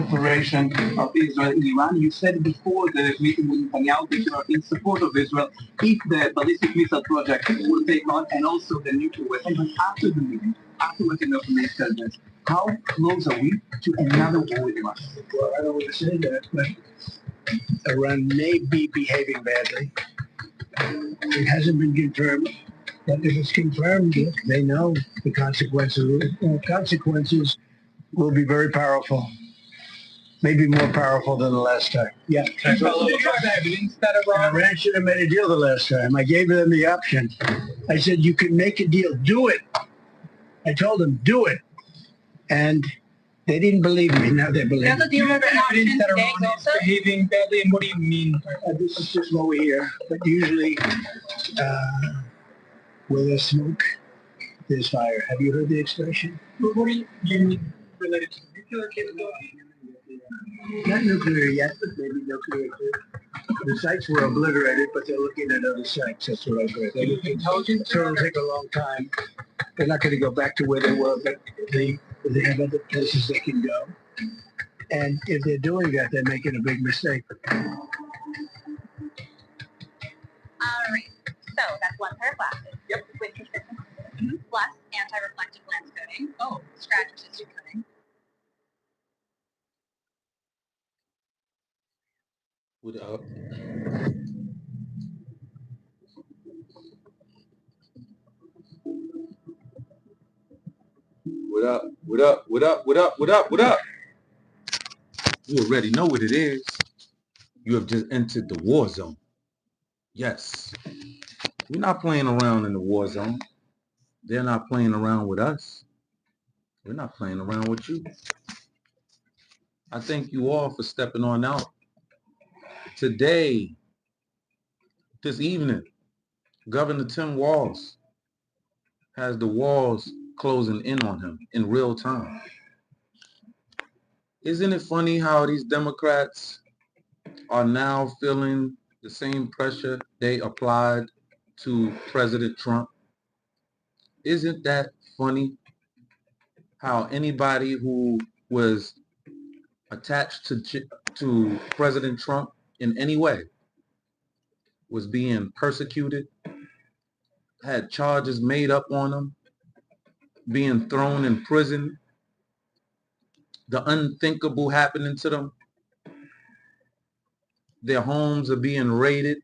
separation of Israel and Iran. You said before the meeting with Netanyahu that you are in support of Israel if the ballistic missile project will take on and also the nuclear weapon. But after the meeting, after Netanyahu said this, how close are we to another war with Iran? Well, I don't want to say that, but Iran may be behaving badly. It hasn't been confirmed. But if it's confirmed, they know the consequences. The consequences will be very powerful. Maybe more powerful than the last time. Yeah. Iran should have made a deal the last time. I gave them the option. I said, you can make a deal. Do it. I told them, do it. And they didn't believe me. Now they believe me. Do you remember evidence that Iran is behaving badly? And what do you mean? This is just what we hear. But usually, where there's smoke, there's fire. Have you heard the expression? What do you mean related to nuclear capability? Not nuclear yet, but maybe nuclear too. The sites were obliterated, but they're looking at other sites. That's what I've heard. Intelligence? So it'll take a long time. They're not going to go back to where they were, but they have other places they can go. And if they're doing that, they're making a big mistake. All right. So that's one pair of glasses. Yep. With consistent plus anti-reflective lens coating. Oh. Scratch resistant coating. What up? What up? What up? What up? What up? What up? What up? You already know what it is. You have just entered the war zone. Yes. We're not playing around in the war zone. They're not playing around with us. We're not playing around with you. I thank you all for stepping on out. Today, this evening, Governor Tim Walz has the walls closing in on him in real time. Isn't it funny how these Democrats are now feeling the same pressure they applied to President Trump? Isn't that funny how anybody who was attached to President Trump in any way was being persecuted, had charges made up on them, being thrown in prison, the unthinkable happening to them. Their homes are being raided,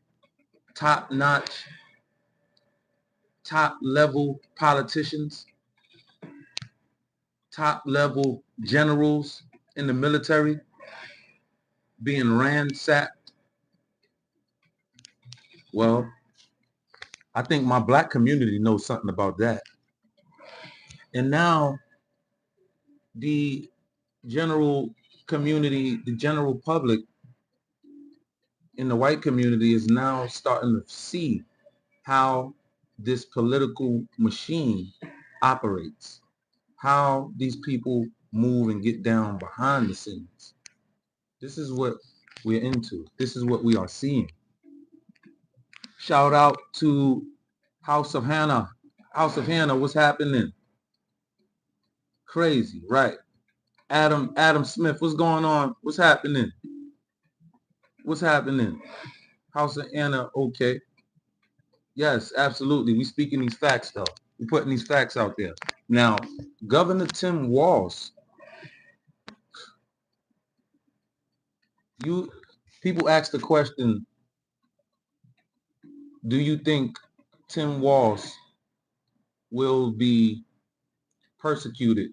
top-notch, top-level politicians, top-level generals in the military being ransacked. Well, I think my black community knows something about that. And now the general community, the general public in the white community is now starting to see how this political machine operates, how these people move and get down behind the scenes. This is what we're into. This is what we are seeing. Shout out to House of Hannah. House of Hannah, what's happening? Crazy, right? Adam Smith, what's going on? What's happening? What's happening? House of Hannah, okay. Yes, absolutely. We speaking these facts though. We're putting these facts out there. Now, Governor Tim Walz, people ask the question, do you think Tim Walz will be persecuted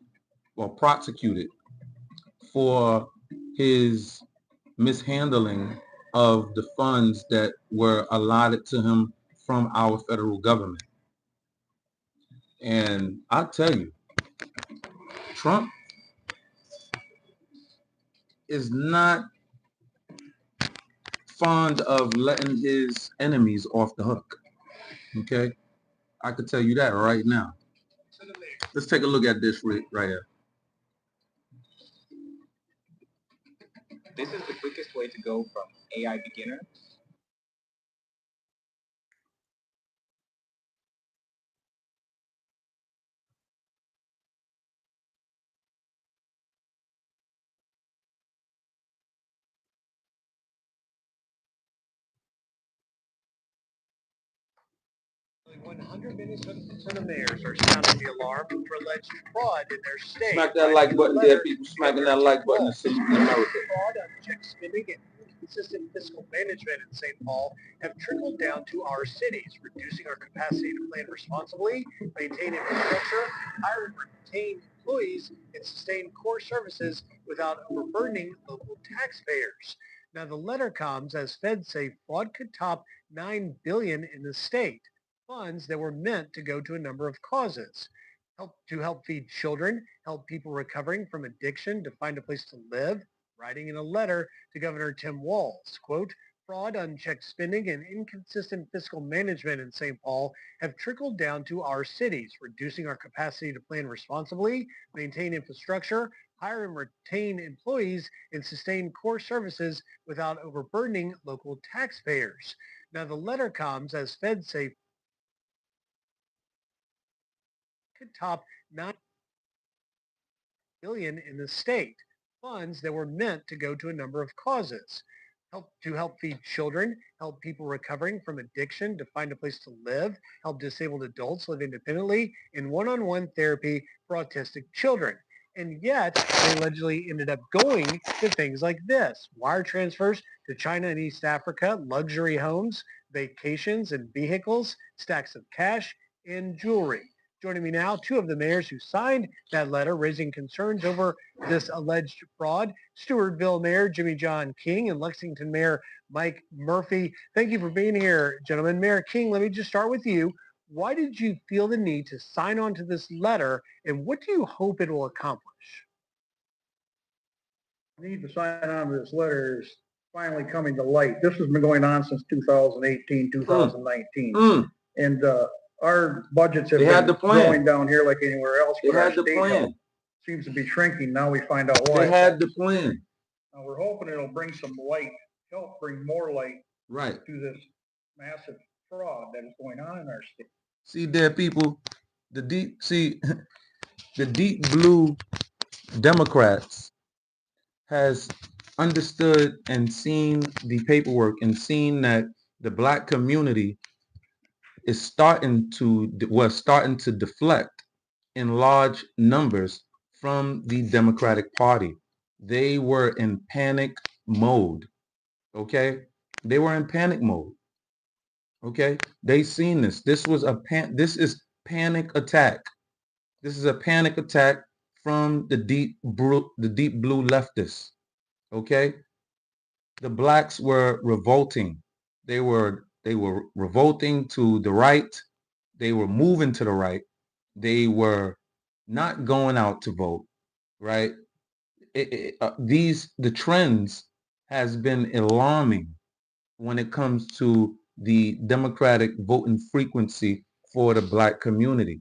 or prosecuted for his mishandling of the funds that were allotted to him from our federal government? And I tell you, Trump is not fond of letting his enemies off the hook. Okay? I could tell you that right now. Let's take a look at this right here. This is the quickest way to go from AI beginner 100 Minnesota mayors are sounding the alarm for alleged fraud in their state. Smack that like button there, people. Smacking that like button and salute America. Fraud, unchecked spending, and inconsistent fiscal management in St. Paul have trickled down to our cities, reducing our capacity to plan responsibly, maintain infrastructure, hire and retain employees, and sustain core services without overburdening local taxpayers. Now, the letter comes as feds say fraud could top $9 billion in the state, funds that were meant to go to a number of causes. Help feed children, help people recovering from addiction to find a place to live, writing in a letter to Governor Tim Walz, quote, fraud, unchecked spending, and inconsistent fiscal management in St. Paul have trickled down to our cities, reducing our capacity to plan responsibly, maintain infrastructure, hire and retain employees, and sustain core services without overburdening local taxpayers. Now, the letter comes as feds say could top $9 billion in the state, funds that were meant to go to a number of causes. Help feed children, help people recovering from addiction to find a place to live, help disabled adults live independently, and one-on-one therapy for autistic children. And yet, they allegedly ended up going to things like this: wire transfers to China and East Africa, luxury homes, vacations and vehicles, stacks of cash, and jewelry. Joining me now, two of the mayors who signed that letter raising concerns over this alleged fraud: Stewartville Mayor Jimmy John King and Lexington Mayor Mike Murphy. Thank you for being here, gentlemen. Mayor King, let me just start with you. Why did you feel the need to sign on to this letter, and what do you hope it will accomplish? The need to sign on to this letter is finally coming to light. This has been going on since 2018, 2019. And our budgets have been going down here like anywhere else, but our state health seems to be shrinking. Now we find out why. They had the plan. Now we're hoping it'll bring some light, help bring more light right to this massive fraud that is going on in our state. See there, people, the deep blue Democrats has understood and seen the paperwork and seen that the black community is starting to deflect in large numbers from the Democratic Party. They were in panic mode. Okay, they were in panic mode. Okay, they seen this. This is panic attack. This is a panic attack from the deep blue leftists. Okay, the blacks were revolting. They were revolting to the right. They were moving to the right. They were not going out to vote. Right. The trends has been alarming when it comes to the Democratic voting frequency for the black community.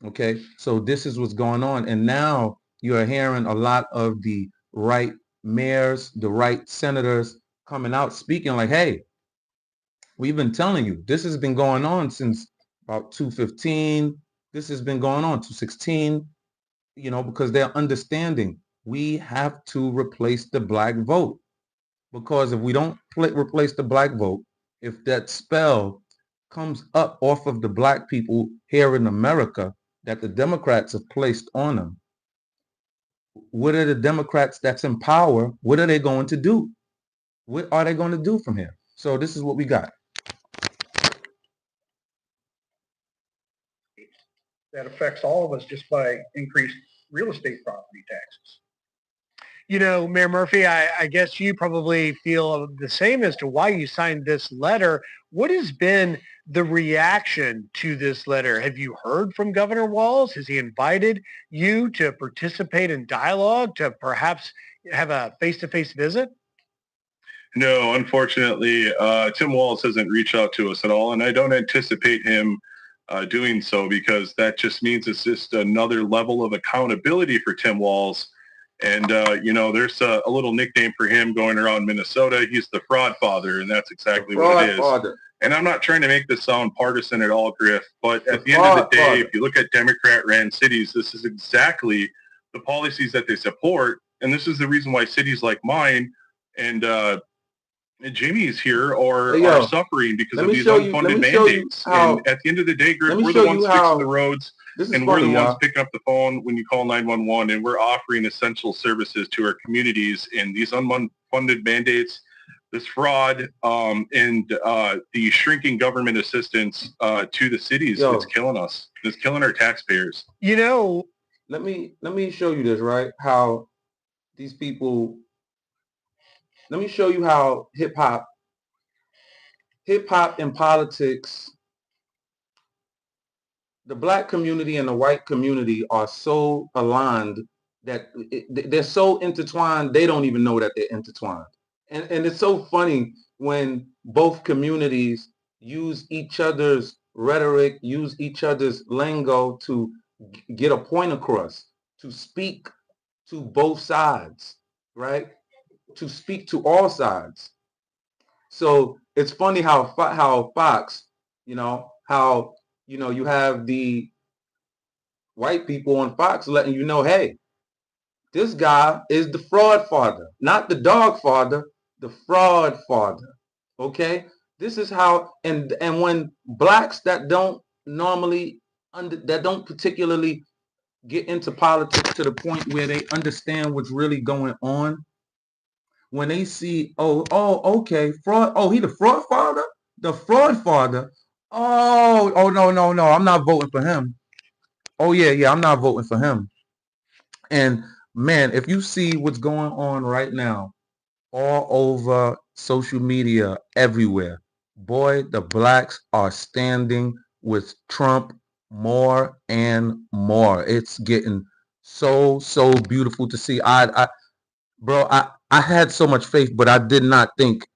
Okay, so this is what's going on. And now you are hearing a lot of the right mayors, the right senators coming out speaking like, hey, we've been telling you, this has been going on since about 2015. This has been going on 2016, because they're understanding we have to replace the black vote. Because if we don't replace the black vote, if that spell comes up off of the black people here in America that the Democrats have placed on them, what are the Democrats that's in power, what are they going to do? What are they going to do from here? So this is what we got. That affects all of us just by increased real estate property taxes. Mayor Murphy, I guess you probably feel the same as to why you signed this letter. What has been the reaction to this letter? Have you heard from Governor Walz? Has he invited you to participate in dialogue, to perhaps have a face-to-face visit? No, unfortunately, Tim Walz hasn't reached out to us at all, and I don't anticipate him doing so, because that just means it's just another level of accountability for Tim Walz. And, there's a little nickname for him going around Minnesota. He's the fraud father, and that's exactly what it is. Father. And I'm not trying to make this sound partisan at all, Griff, but at the end of the day, if you look at Democrat-ran cities, this is exactly the policies that they support. And this is the reason why cities like mine and Jimmy's here or Hey, yo, are suffering because let of me these show you- unfunded let me show you mandates. how- And at the end of the day, Griff, let me we're show the you ones how- fixing the roads, This is and we're funny, the ones y'all. picking up the phone when you call 911, and we're offering essential services to our communities. And these unfunded mandates, this fraud, and the shrinking government assistance to the cities, Yo. it's killing us. It's killing our taxpayers. You know, Let me show you this, right? How these people. Let me show you how hip hop and politics, the black community and the white community are so aligned that they're so intertwined, they don't even know that they're intertwined. And it's so funny when both communities use each other's rhetoric, use each other's lingo to get a point across, to speak to both sides, right? To speak to all sides. So it's funny how Fox, how you have the white people on Fox letting you know, hey, this guy is the fraud father, not the dog father, the fraud father. Okay, this is how, and when blacks that don't normally that don't particularly get into politics to the point where they understand what's really going on, when they see, okay, fraud, he the fraud father, no, I'm not voting for him. Yeah, I'm not voting for him. And man, if you see what's going on right now all over social media everywhere, boy, the blacks are standing with Trump more and more. It's getting so beautiful to see. Bro, I had so much faith, but I did not think,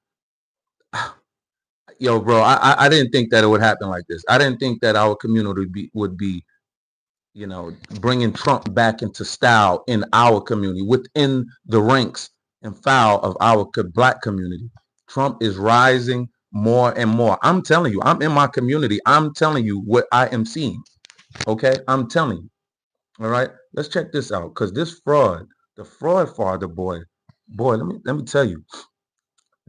bro, I didn't think that it would happen like this. I didn't think that our community would be, bringing Trump back into style in our community, within the ranks and file of our black community. Trump is rising more and more. I'm telling you, I'm in my community. I'm telling you what I am seeing. Okay, I'm telling you. All right, let's check this out, because this fraud, the fraud father, boy, let me tell you.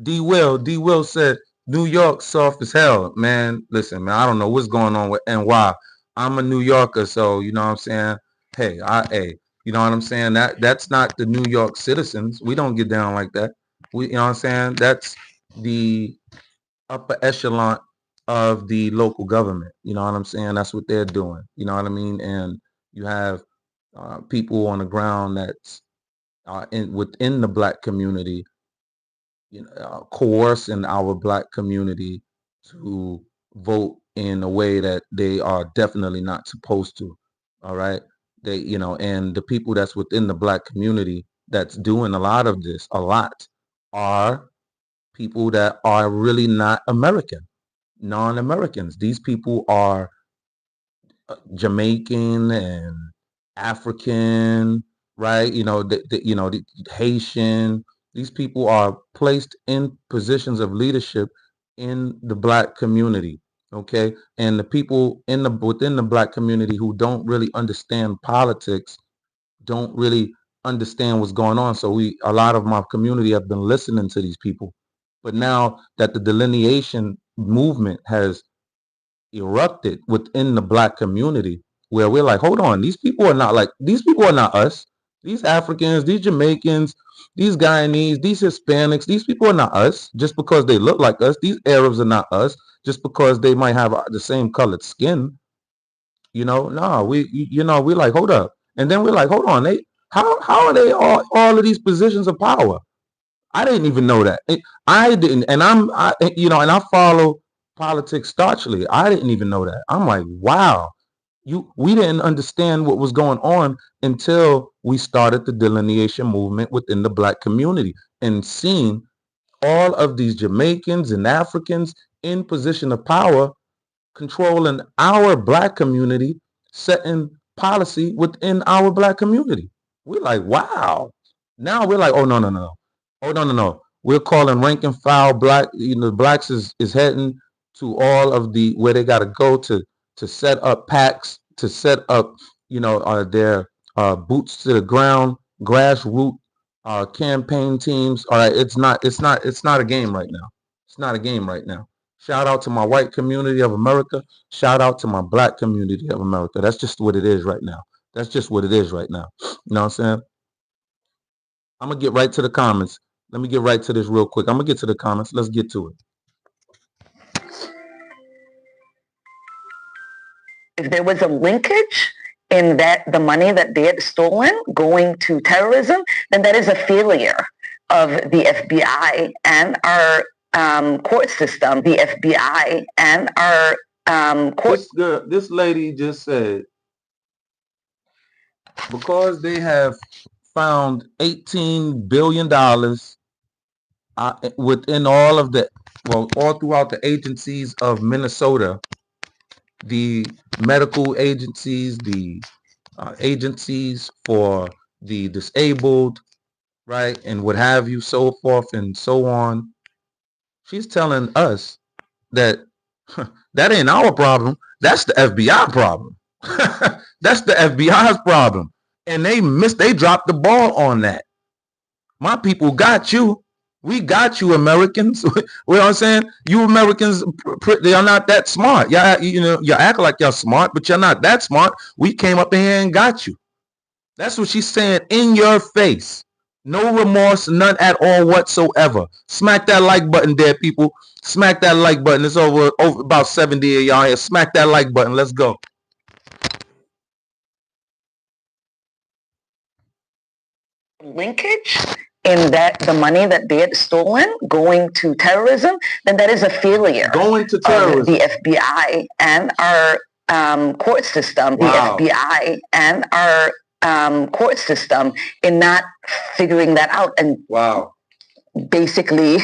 D Will said New York soft as hell, man. Listen, man, I don't know what's going on with NY. I'm a New Yorker, so you know what I'm saying. Hey, you know what I'm saying. That's not the New York citizens. We don't get down like that. You know what I'm saying. That's the upper echelon of the local government. You know what I'm saying. That's what they're doing. You know what I mean. And you have people on the ground that's within the black community, coercing our black community to vote in a way that they are definitely not supposed to. All right. They, and the people that's within the black community that's doing a lot of this, are people that are really not American, non-Americans. These people are Jamaican and African, right? The Haitian. These people are placed in positions of leadership in the black community. Okay, and the people within the black community who don't really understand politics, don't really understand what's going on. So a lot of my community have been listening to these people, but now that the delineation movement has erupted within the black community, where we're like, hold on, these people are not us. These Africans, these Jamaicans, these Guyanese, these Hispanics, these people are not us just because they look like us. These Arabs are not us just because they might have the same colored skin. No, we're like, hold up. And then we're like, hold on, how are they all of these positions of power? I didn't even know that. I didn't, and and I follow politics staunchly. I didn't even know that. I'm like, wow, we didn't understand what was going on until we started the delineation movement within the black community and seeing all of these Jamaicans and Africans in position of power controlling our black community, setting policy within our black community. We're like, wow. Now we're like, oh no. Oh no. We're calling rank and file black, blacks is heading to all of the where they gotta go to set up packs, to set up, their boots to the ground, grassroots campaign teams. All right, it's not a game right now. It's not a game right now. Shout out to my white community of America. Shout out to my black community of America. That's just what it is right now. That's just what it is right now. You know what I'm saying? I'm gonna get right to the comments. Let me get right to this real quick. I'm gonna get to the comments. Let's get to it. If there was a linkage in that the money that they had stolen going to terrorism, then that is a failure of the FBI and our court system. The FBI and our court. This lady just said, because they have found $18 billion within all of the, well, all throughout the agencies of Minnesota, the medical agencies, the agencies for the disabled, right, and what have you, so forth and so on. She's telling us that that ain't our problem. That's the FBI problem. That's the FBI's problem. And they dropped the ball on that. My people got you. We got you, Americans. You know what I'm saying? You Americans, they are not that smart. Y'all, you act like y'all smart, but you're not that smart. We came up in here and got you. That's what she's saying in your face. No remorse, none at all whatsoever. Smack that like button there, people. Smack that like button. It's over about 70 of y'all here. Smack that like button. Let's go. Linkage in that the money that they had stolen going to terrorism, then that is a failure. Going to terrorism. The FBI and our court system. Wow. The FBI and our court system in not figuring that out and wow. basically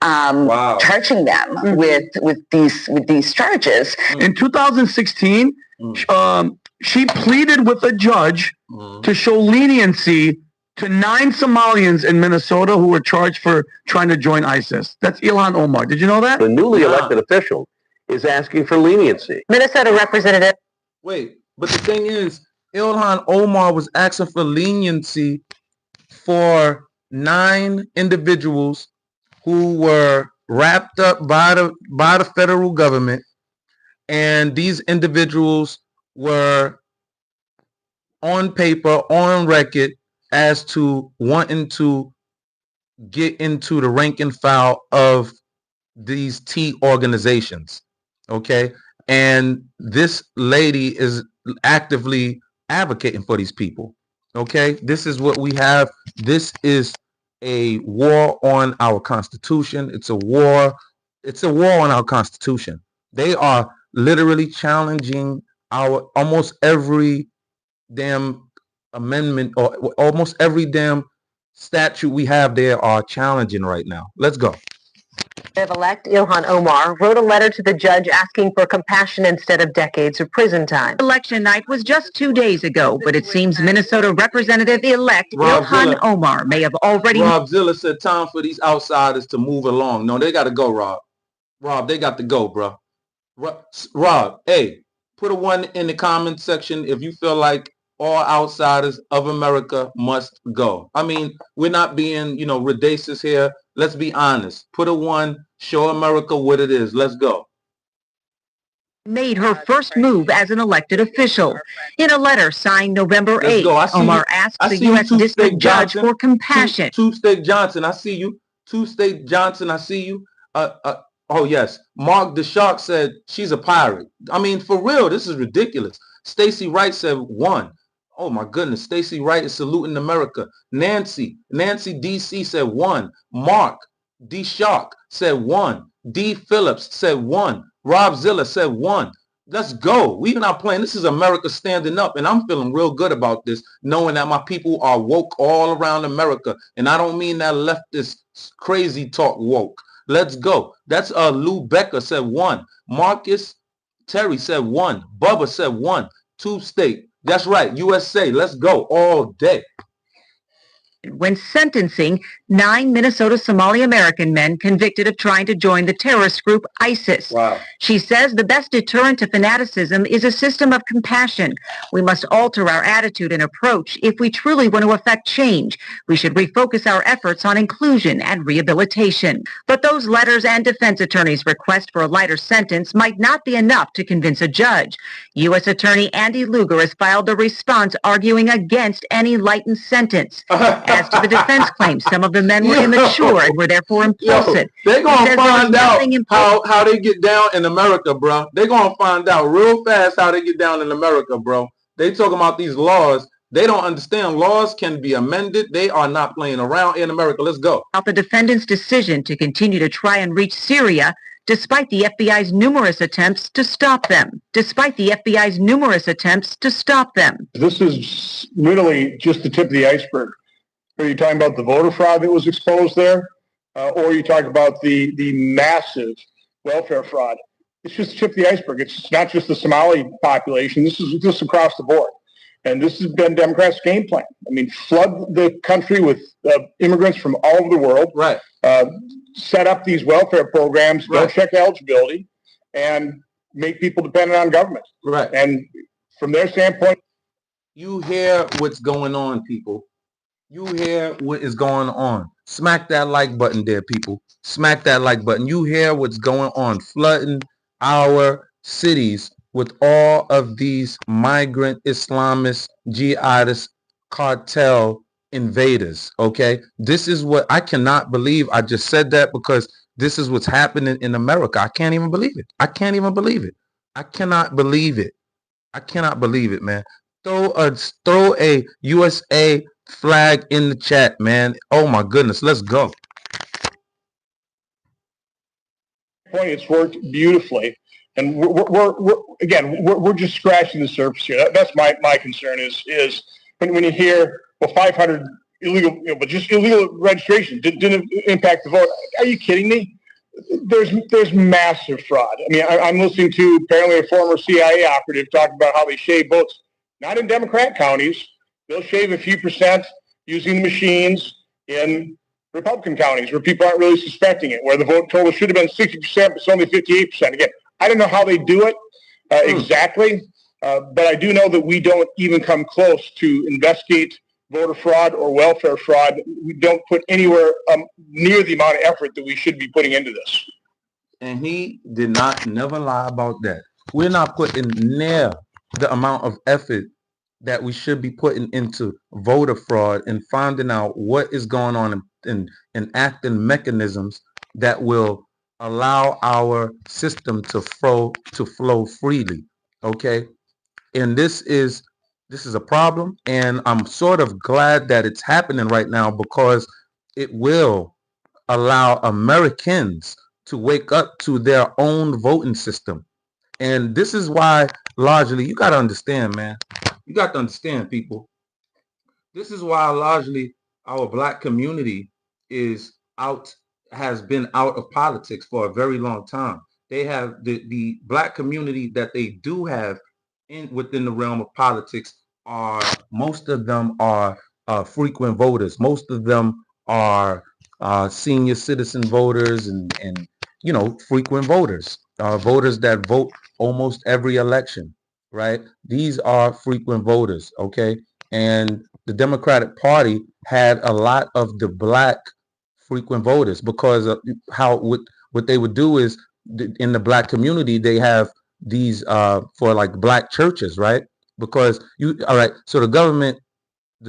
charging them with these charges. In 2016, she pleaded with a judge to show leniency to 9 Somalians in Minnesota who were charged for trying to join ISIS. That's ILHAN Omar. Did you know that? The newly elected official is asking for leniency. Minnesota representative. Wait, but the thing is, ILHAN Omar was asking for leniency for 9 individuals who were wrapped up by the federal government, and these individuals were on paper, on record, as to wanting to get into the rank and file of these T organizations. Okay, and this lady is actively advocating for these people. Okay, this is what we have. This is a war on our Constitution. It's a war on our Constitution. They are literally challenging our almost every damn amendment, or almost every damn statute we have there are challenging right now. Let's go. Elect ILHAN Omar wrote a letter to the judge asking for compassion instead of decades of prison time. Election night was just 2 days ago, but it seems Minnesota Representative-elect ILHAN Omar may have already... Rob Zilla said time for these outsiders to move along. No, they got to go, Rob. Rob, they got to go, bro. Rob, hey, put a 1 in the comment section if you feel like all outsiders of America must go. I mean, we're not being, ridiculous here. Let's be honest. Put a 1, show America what it is. Let's go. Made her first move as an elected official. In a letter signed November 8th, Omar asked the U.S. District Judge for compassion. Two-State Johnson, I see you. Two-State Johnson, I see you. Oh, yes. Mark the Shark said she's a pirate. I mean, for real, this is ridiculous. Stacey Wright said 1. Oh my goodness, Stacey Wright is saluting America. Nancy DC said 1. Mark D. Shark said 1. D. Phillips said 1. Rob Zilla said 1. Let's go. We're not playing. This is America standing up, and I'm feeling real good about this, knowing that my people are woke all around America. And I don't mean that leftist crazy talk woke. Let's go. That's Lou Becker said 1. Marcus Terry said 1. Bubba said 1. Two-State. That's right. USA. Let's go all day. when sentencing 9 Minnesota Somali American men convicted of trying to join the terrorist group ISIS. Wow. She says the best deterrent to fanaticism is a system of compassion. We must alter our attitude and approach if we truly want to affect change. We should refocus our efforts on inclusion and rehabilitation. But those letters and defense attorneys' request for a lighter sentence might not be enough to convince a judge. U.S. Attorney Andy Lugar has filed a response arguing against any lightened sentence. As to the defense claims, some of the men were immature and were therefore impulsive. They're going to find out how they get down in America, bro. They're going to find out real fast how they get down in America, bro. They talking about these laws. They don't understand laws can be amended. They are not playing around in America. Let's go. About the defendant's decision to continue to try and reach Syria despite the FBI's numerous attempts to stop them. Despite the FBI's numerous attempts to stop them. This is literally just the tip of the iceberg. Are you talking about the voter fraud that was exposed there? Or are you talking about the massive welfare fraud? It's just the tip of the iceberg. It's not just the Somali population. This is just across the board. And this has been Democrats' game plan. I mean, flood the country with immigrants from all over the world. Right. Set up these welfare programs, don't check eligibility, and make people dependent on government. Right. And from their standpoint, you hear what's going on, people. You hear what is going on. Smack that like button there, people. Smack that like button. You hear what's going on. Flooding our cities with all of these migrant Islamist, jihadist, cartel invaders, okay? This is what I cannot believe. I just said that because this is what's happening in America. I can't even believe it. I can't even believe it. I cannot believe it. I cannot believe it, man. Throw a USA flag in the chat, man. Oh my goodness, let's go. It's worked beautifully, and we're just scratching the surface here. That's my concern is when you hear 500 illegal, but just illegal registration didn't impact the vote. Are you kidding me? There's massive fraud. I mean, I'm listening to apparently a former CIA operative talk about how they shave votes, not in Democrat counties. They'll shave a few percent using the machines in Republican counties where people aren't really suspecting it, where the vote total should have been 60%, but it's only 58%. Again, I don't know how they do it exactly, but I do know that we don't even come close to investigate voter fraud or welfare fraud. We don't put anywhere near the amount of effort that we should be putting into this. And he did not never lie about that. We're not putting near the amount of effort that we should be putting into voter fraud and finding out what is going on and enacting mechanisms that will allow our system to flow freely. Okay. And this is a problem, and I'm sort of glad that it's happening right now because it will allow Americans to wake up to their own voting system. And this is why largely, you got to understand, man. You got to understand, people. This is why largely our black community has been out of politics for a very long time. They have the black community that they do have within the realm of politics most of them are frequent voters. Most of them are senior citizen voters and frequent voters, voters that vote almost every election, right? These are frequent voters, okay? And the Democratic Party had a lot of the black frequent voters because of what they would do is in the black community, they have these for like black churches, right? Because so the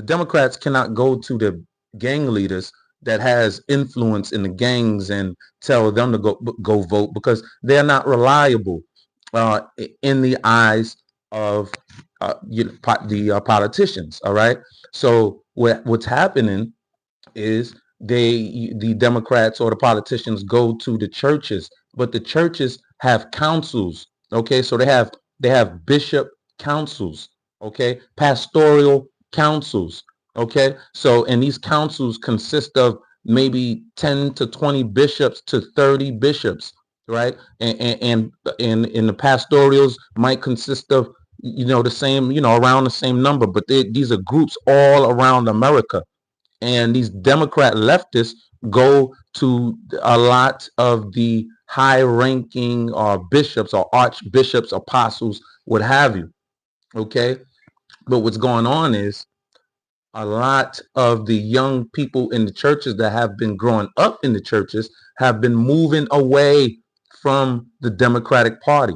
Democrats cannot go to the gang leaders that has influence in the gangs and tell them to go vote because they're not reliable in the eyes of the politicians. All right. So what's happening is the Democrats or the politicians go to the churches, but the churches have councils. Okay, so they have bishop councils, okay, pastoral councils, okay. So and these councils consist of maybe 10 to 20 bishops to 30 bishops, right? And the pastorals might consist of the same, around the same number, but these are groups all around America. And these Democrat leftists go to a lot of the high-ranking bishops or archbishops, apostles, what have you. Okay, but what's going on is a lot of the young people in the churches that have been growing up in the churches have been moving away from the Democratic Party.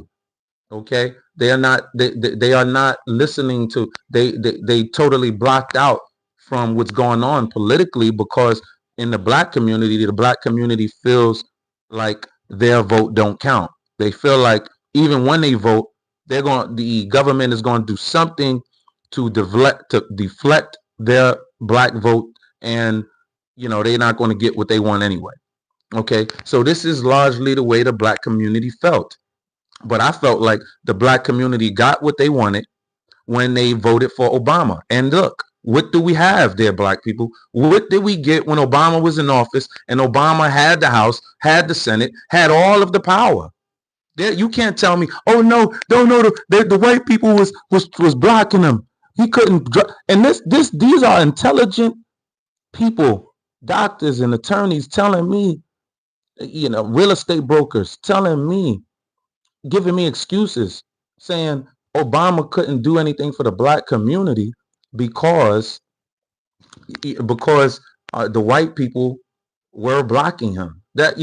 Okay, they are not listening to, they totally blocked out from what's going on politically, because in the black community feels like their vote don't count. They feel like even when they vote, the government is going to do something to deflect their black vote, and they're not going to get what they want anyway. Okay, so this is largely the way the black community felt. But I felt like the black community got what they wanted when they voted for Obama. And look, what do we have there, black people? What did we get when Obama was in office and Obama had the House, had the Senate, had all of the power? There, you can't tell me, oh no, the white people was blocking him. He couldn't. And these are intelligent people, doctors and attorneys telling me, real estate brokers telling me, giving me excuses, saying Obama couldn't do anything for the black community because the white people were blocking him. That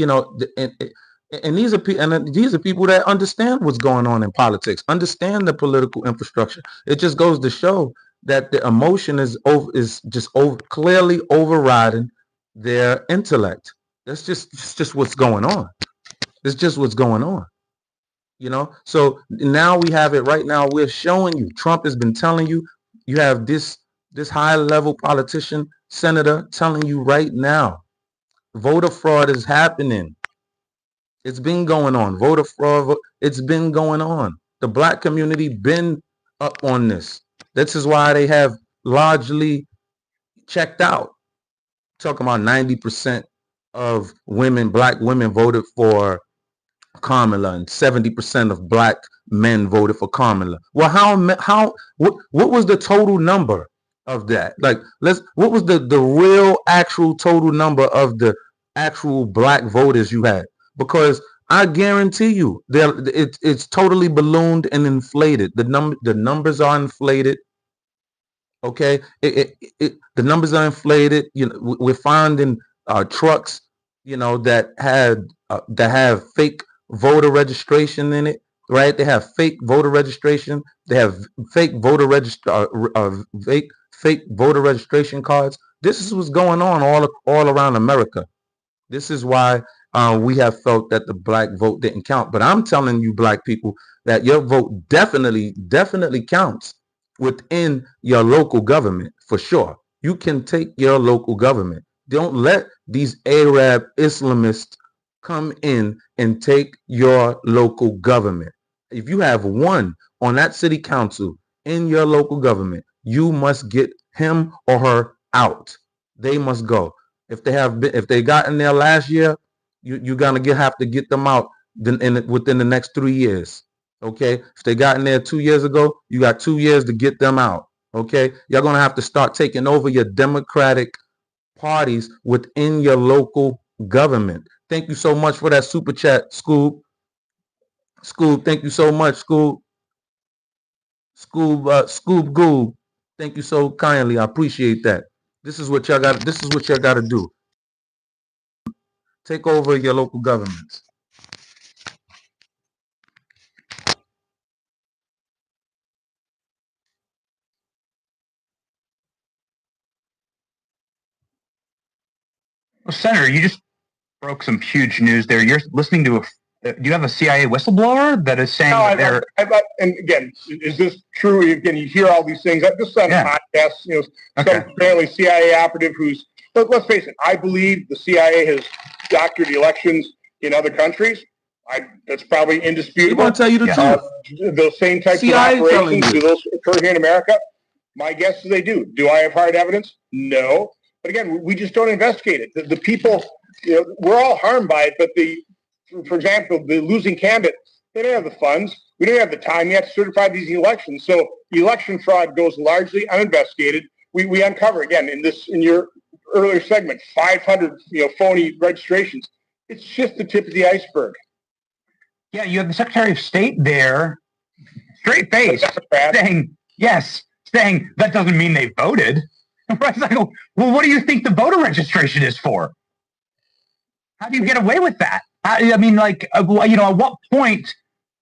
and these are people that understand what's going on in politics, understand the political infrastructure. It just goes to show that the emotion is clearly overriding their intellect. That's just what's going on. It's just what's going on. So now we have it right now. We're showing you. Trump has been telling you. You have this high level politician, senator, telling you right now, voter fraud is happening. It's been going on. Voter fraud. It's been going on. The black community been up on this. This is why they have largely checked out. Talking about 90% of black women voted for Kamala, and 70% of black men voted for Kamala. Well, what was the total number of that? Like, what was the real actual total number of the actual black voters you had? Because I guarantee you, it's totally ballooned and inflated. The numbers are inflated. Okay, the numbers are inflated. We're finding trucks, that have fake voter registration in it, right? They have fake voter registration. They have fake voter fake voter registration cards. This is what's going on all around America. This is why we have felt that the black vote didn't count. But I'm telling you, black people, that your vote definitely counts within your local government, for sure. You can take your local government. Don't let these Arab Islamists come in and take your local government. If you have one on that city council in your local government, you must get him or her out. They must go. If they got in there last year, you're gonna have to get them out within the next 3 years. Okay, if they got in there 2 years ago, you got 2 years to get them out. Okay, you're gonna have to start taking over your Democratic parties within your local government. Thank you so much for that super chat, Scoob. Scoob, thank you so much, Scoob. Scoob Goob, thank you so kindly. I appreciate that. This is what y'all got. This is what y'all got to do. Take over your local governments. Well, Senator, you just broke some huge news there. You're listening to do you have a CIA whistleblower that is saying that they're... and again, is this true? Again, you hear all these things. This is on podcasts, some apparently CIA operative but let's face it, I believe the CIA has doctored elections in other countries. That's probably indisputable. I'm going to tell you the truth. Those same types of operations, do those occur here in America? My guess is they do. Do I have hard evidence? No. But again, we just don't investigate it. The people, we're all harmed by it, but for example, the losing candidate, they don't have the funds. We don't have the time yet to certify these elections. So election fraud goes largely uninvestigated. We uncover, again, in your earlier segment, 500 phony registrations. It's just the tip of the iceberg. Yeah, you have the Secretary of State there, straight face, saying that doesn't mean they voted. It's like, well, what do you think the voter registration is for? How do you get away with that? I mean, like, at what point?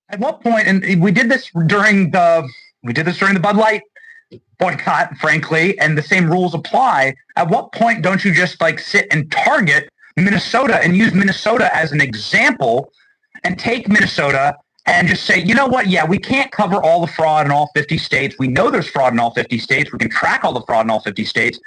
And we did this during the Bud Light boycott, frankly, and the same rules apply. At what point don't you just like sit and target Minnesota and use Minnesota as an example and take Minnesota and just say, you know what? Yeah, we can't cover all the fraud in all 50 states. We know there's fraud in all 50 states. We can track all the fraud in all 50 states.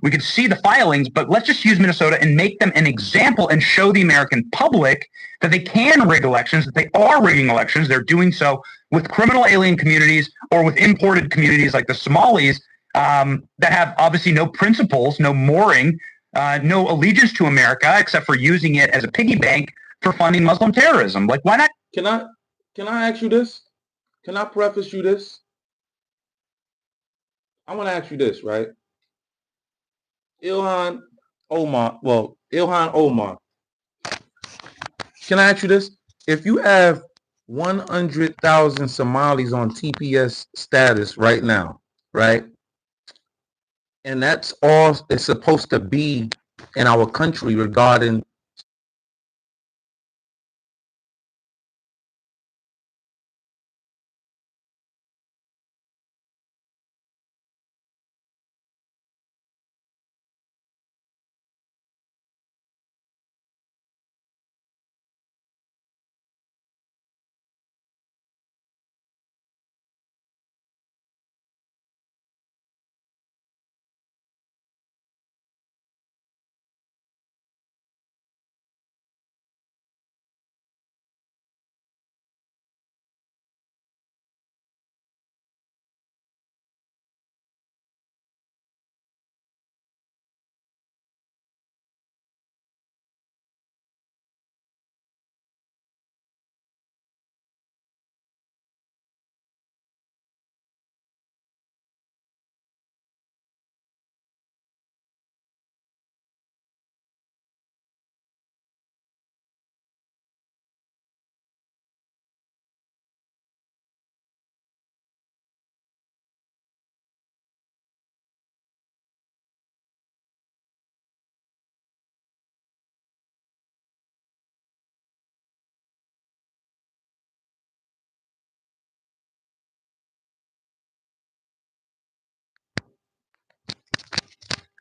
We can see the filings, but let's just use Minnesota and make them an example and show the American public that they can rig elections, that they are rigging elections. They're doing so with criminal alien communities or with imported communities like the Somalis that have obviously no principles, no mooring, no allegiance to America except for using it as a piggy bank for funding Muslim terrorism. Like, why not? Can I ask you this? Can I preface you this? I want to ask you this, right? ILHAN Omar. Can I ask you this? If you have 100,000 Somalis on TPS status right now, right? And that's all it's supposed to be in our country regarding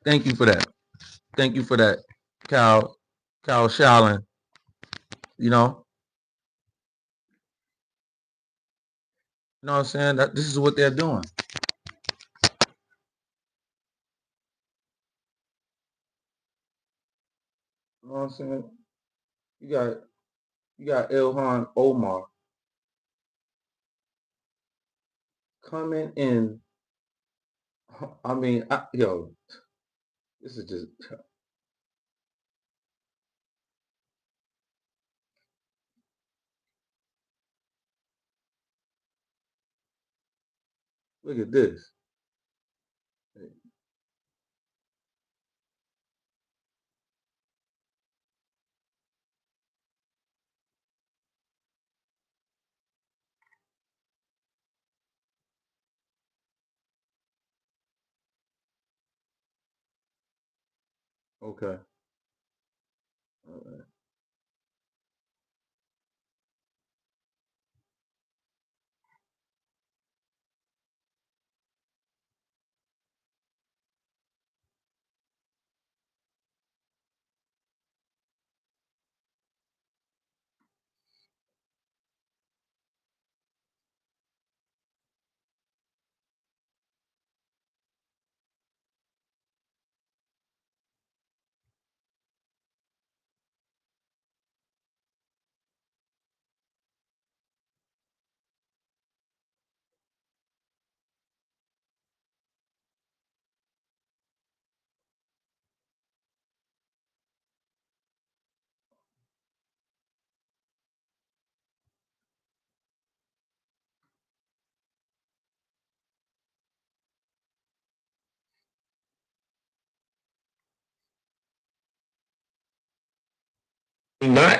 Thank you for that. Thank you for that, Cal Shallon. You know what I'm saying? That this is what they're doing. You know what I'm saying? You got ILHAN Omar coming in. I mean, this is just. Look at this. Okay. All right. Not.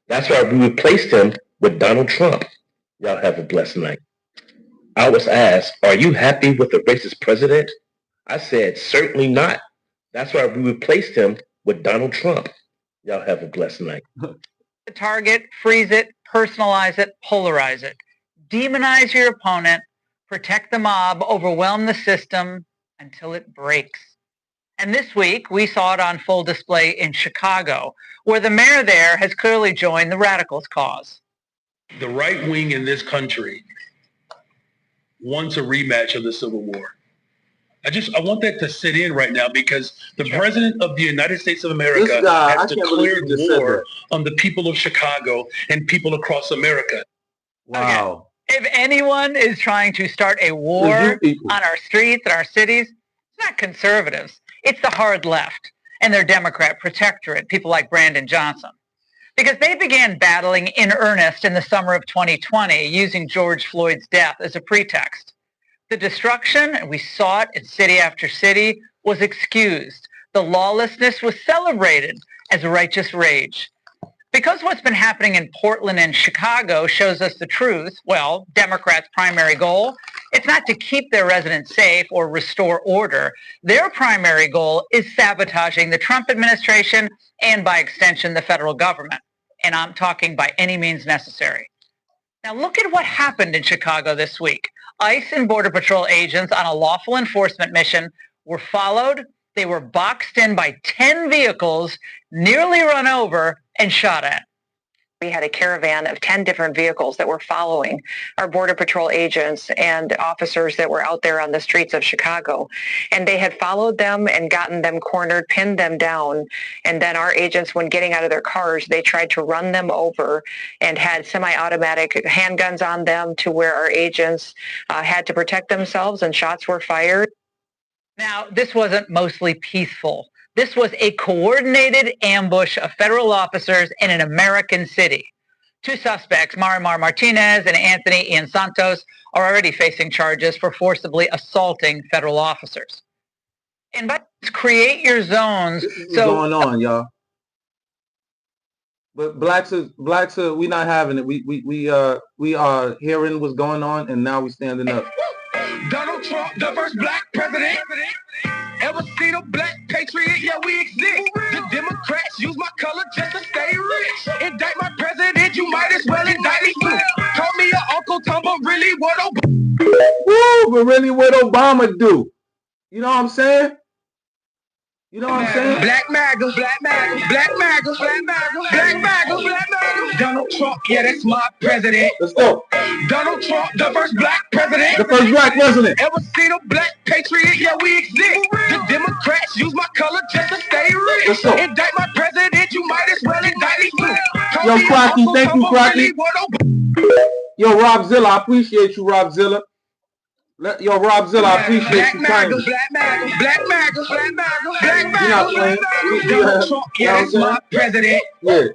That's why we replaced him with Donald Trump. Y'all have a blessed night. I was asked, are you happy with the racist president? I said, certainly not. That's why we replaced him with Donald Trump. Y'all have a blessed night. Target, freeze it, personalize it, polarize it. Demonize your opponent, protect the mob, overwhelm the system until it breaks. And this week, we saw it on full display in Chicago, where the mayor there has clearly joined the radicals' cause. The right wing in this country wants a rematch of the Civil War. I want that to sit in right now, because the President of the United States of America has declared war on the people of Chicago and people across America. Wow. Okay. If anyone is trying to start a war on our streets and our cities, it's not conservatives. It's the hard left and their Democrat protectorate, people like Brandon Johnson. Because they began battling in earnest in the summer of 2020, using George Floyd's death as a pretext. The destruction, and we saw it in city after city, was excused. The lawlessness was celebrated as righteous rage. Because what's been happening in Portland and Chicago shows us the truth, well, Democrats' primary goal, it's not to keep their residents safe or restore order. Their primary goal is sabotaging the Trump administration and, by extension, the federal government. And I'm talking by any means necessary. Now look at what happened in Chicago this week. ICE and Border Patrol agents on a lawful enforcement mission were followed. They were boxed in by 10 vehicles, nearly run over, and shot at. We had a caravan of 10 different vehicles that were following our Border Patrol agents and officers that were out there on the streets of Chicago. And they had followed them and gotten them cornered, pinned them down. And then our agents, when getting out of their cars, they tried to run them over and had semi-automatic handguns on them, to where our agents had to protect themselves, and shots were fired. Now, this wasn't mostly peaceful. This was a coordinated ambush of federal officers in an American city. Two suspects, Marimar Martinez and Anthony Ian Santos, are already facing charges for forcibly assaulting federal officers. And by create your zones. This is what's going on, y'all. But blacks are we not having it. We are hearing what's going on, and now we standing up. Donald Trump, the first black president. Ever seen a black patriot? Yeah, we exist. The Democrats use my color just to stay rich. Indict my president, you might as well indict me too. Call me your Uncle Tom, but really what Obama do? You know what I'm saying? You know what I'm saying? Black MAGA, black MAGA, black MAGA, black MAGA, black MAGA, black MAGA. Donald Trump, yeah, that's my president. Let's go. Donald Trump, the first black president. The first black president. Ever seen a black patriot? Yeah, we exist. The Democrats use my color just to stay rich. Let's go. Indict my president, you might as well indict me too. Yo, Crocky, thank you, Crocky. Yo, Robzilla, I appreciate you, Robzilla. Yo, Robzilla, I appreciate you kindly. Black MAGA, black MAGA, black MAGA, black MAGA. You're not playing. Donald Trump, yeah, that's my president. Yeah.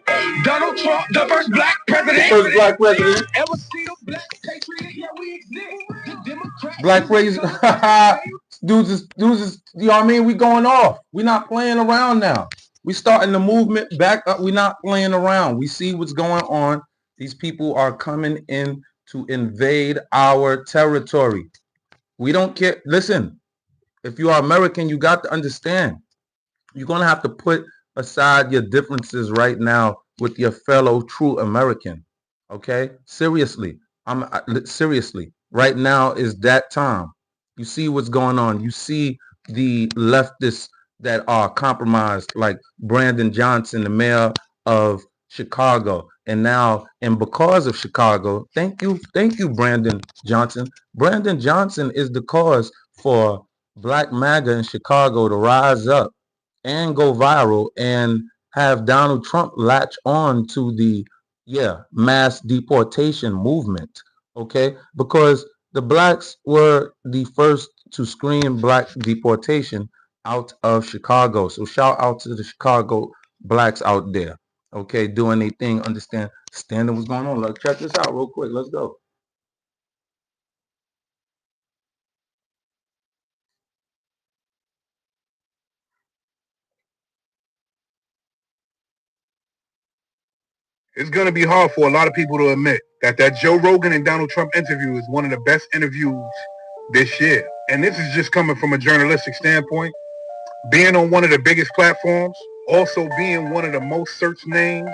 Donald Trump, the first black president. The first black president. Ever seen a black patriot? Yeah, we exist. The Democrats. Black phrase. dudes is, you know what I mean? We going off. We not playing around now. We starting the movement back up. We not playing around. We see what's going on. These people are coming in to invade our territory. We don't care. Listen, if you are American, you got to understand. You're going to have to put aside your differences right now with your fellow true American. Okay? Seriously. Seriously. Right now is that time. You see what's going on. You see the leftists that are compromised, like Brandon Johnson, the mayor of Chicago. And now, and because of Chicago, thank you, Brandon Johnson. Brandon Johnson is the cause for Black MAGA in Chicago to rise up and go viral and have Donald Trump latch on to the, mass deportation movement, okay? Because the blacks were the first to scream black deportation out of Chicago. So shout out to the Chicago blacks out there. Okay, doing their thing, understanding what's going on. Like, check this out real quick. Let's go. It's going to be hard for a lot of people to admit that Joe Rogan and Donald Trump interview is one of the best interviews this year. And this is just coming from a journalistic standpoint. Being on one of the biggest platforms, also being one of the most searched names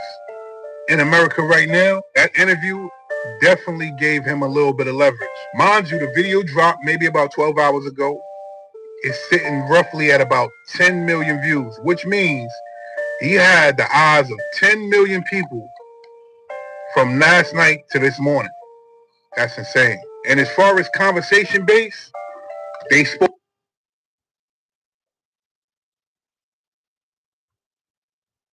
in America right now, that interview definitely gave him a little bit of leverage. Mind you, the video dropped maybe about 12 hours ago. It's sitting roughly at about 10 million views, which means he had the eyes of 10 million people from last night to this morning. That's insane. And as far as conversation base, they spoke.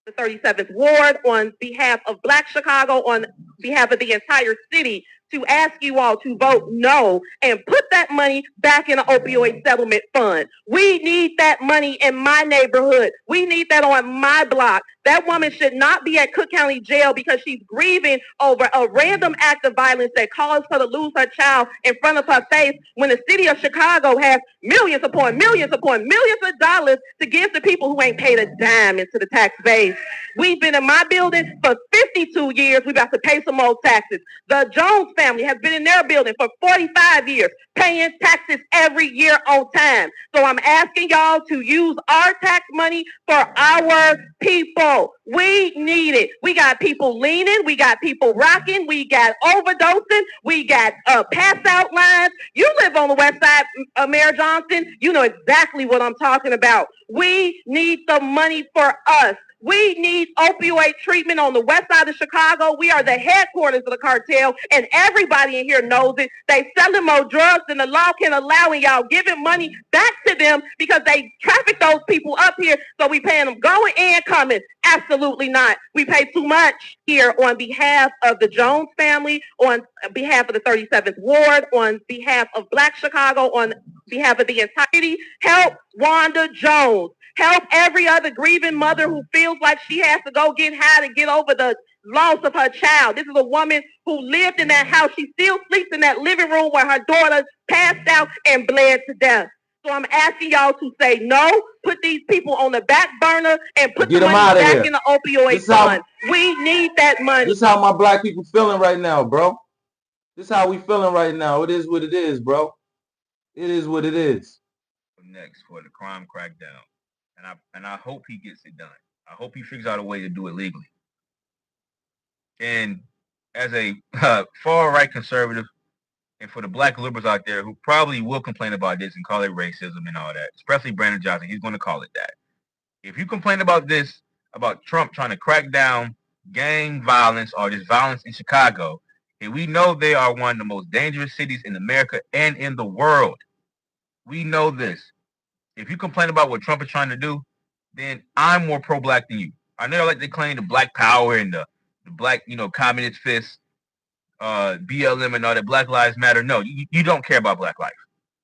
The 37th Ward on behalf of Black Chicago, on behalf of the entire city, to ask you all to vote no and put that money back in the opioid settlement fund. We need that money in my neighborhood. We need that on my block. That woman should not be at Cook County Jail because she's grieving over a random act of violence that caused her to lose her child in front of her face, when the city of Chicago has millions upon millions upon millions of dollars to give to people who ain't paid a dime into the tax base. We've been in my building for 52 years. We about to pay some more taxes. The Jones family has been in their building for 45 years, paying taxes every year on time. So I'm asking y'all to use our tax money for our people. We need it. We got people leaning. We got people rocking. We got overdosing. We got pass out lines. You live on the west side, Mayor Johnson. You know exactly what I'm talking about. We need the money for us. We need opioid treatment on the west side of Chicago. We are the headquarters of the cartel, and everybody in here knows it. They selling more drugs than the law can allow, and y'all giving money back to them because they traffic those people up here, so we paying them going and coming. Absolutely not. We pay too much here on behalf of the Jones family, on behalf of the 37th Ward, on behalf of Black Chicago, on behalf of the entire city. Help Wanda Jones. Help every other grieving mother who feels like she has to go get high to get over the loss of her child. This is a woman who lived in that house. She still sleeps in that living room where her daughter passed out and bled to death. So I'm asking y'all to say no, put these people on the back burner, and put the money back in the opioid fund. We need that money. This is how my black people feeling right now, bro. This is how we feeling right now. It is what it is, bro. It is what it is. Next for the crime crackdown. And I hope he gets it done. I hope he figures out a way to do it legally. And as a far-right conservative, and for the black liberals out there who probably will complain about this and call it racism and all that, especially Brandon Johnson, he's going to call it that. If you complain about this, about Trump trying to crack down gang violence or just violence in Chicago, and we know they are one of the most dangerous cities in America and in the world. We know this. If you complain about what Trump is trying to do, then I'm more pro-black than you. I know like they claim the black power and the black, communist fist, BLM and all that, Black Lives Matter. No, you don't care about black life.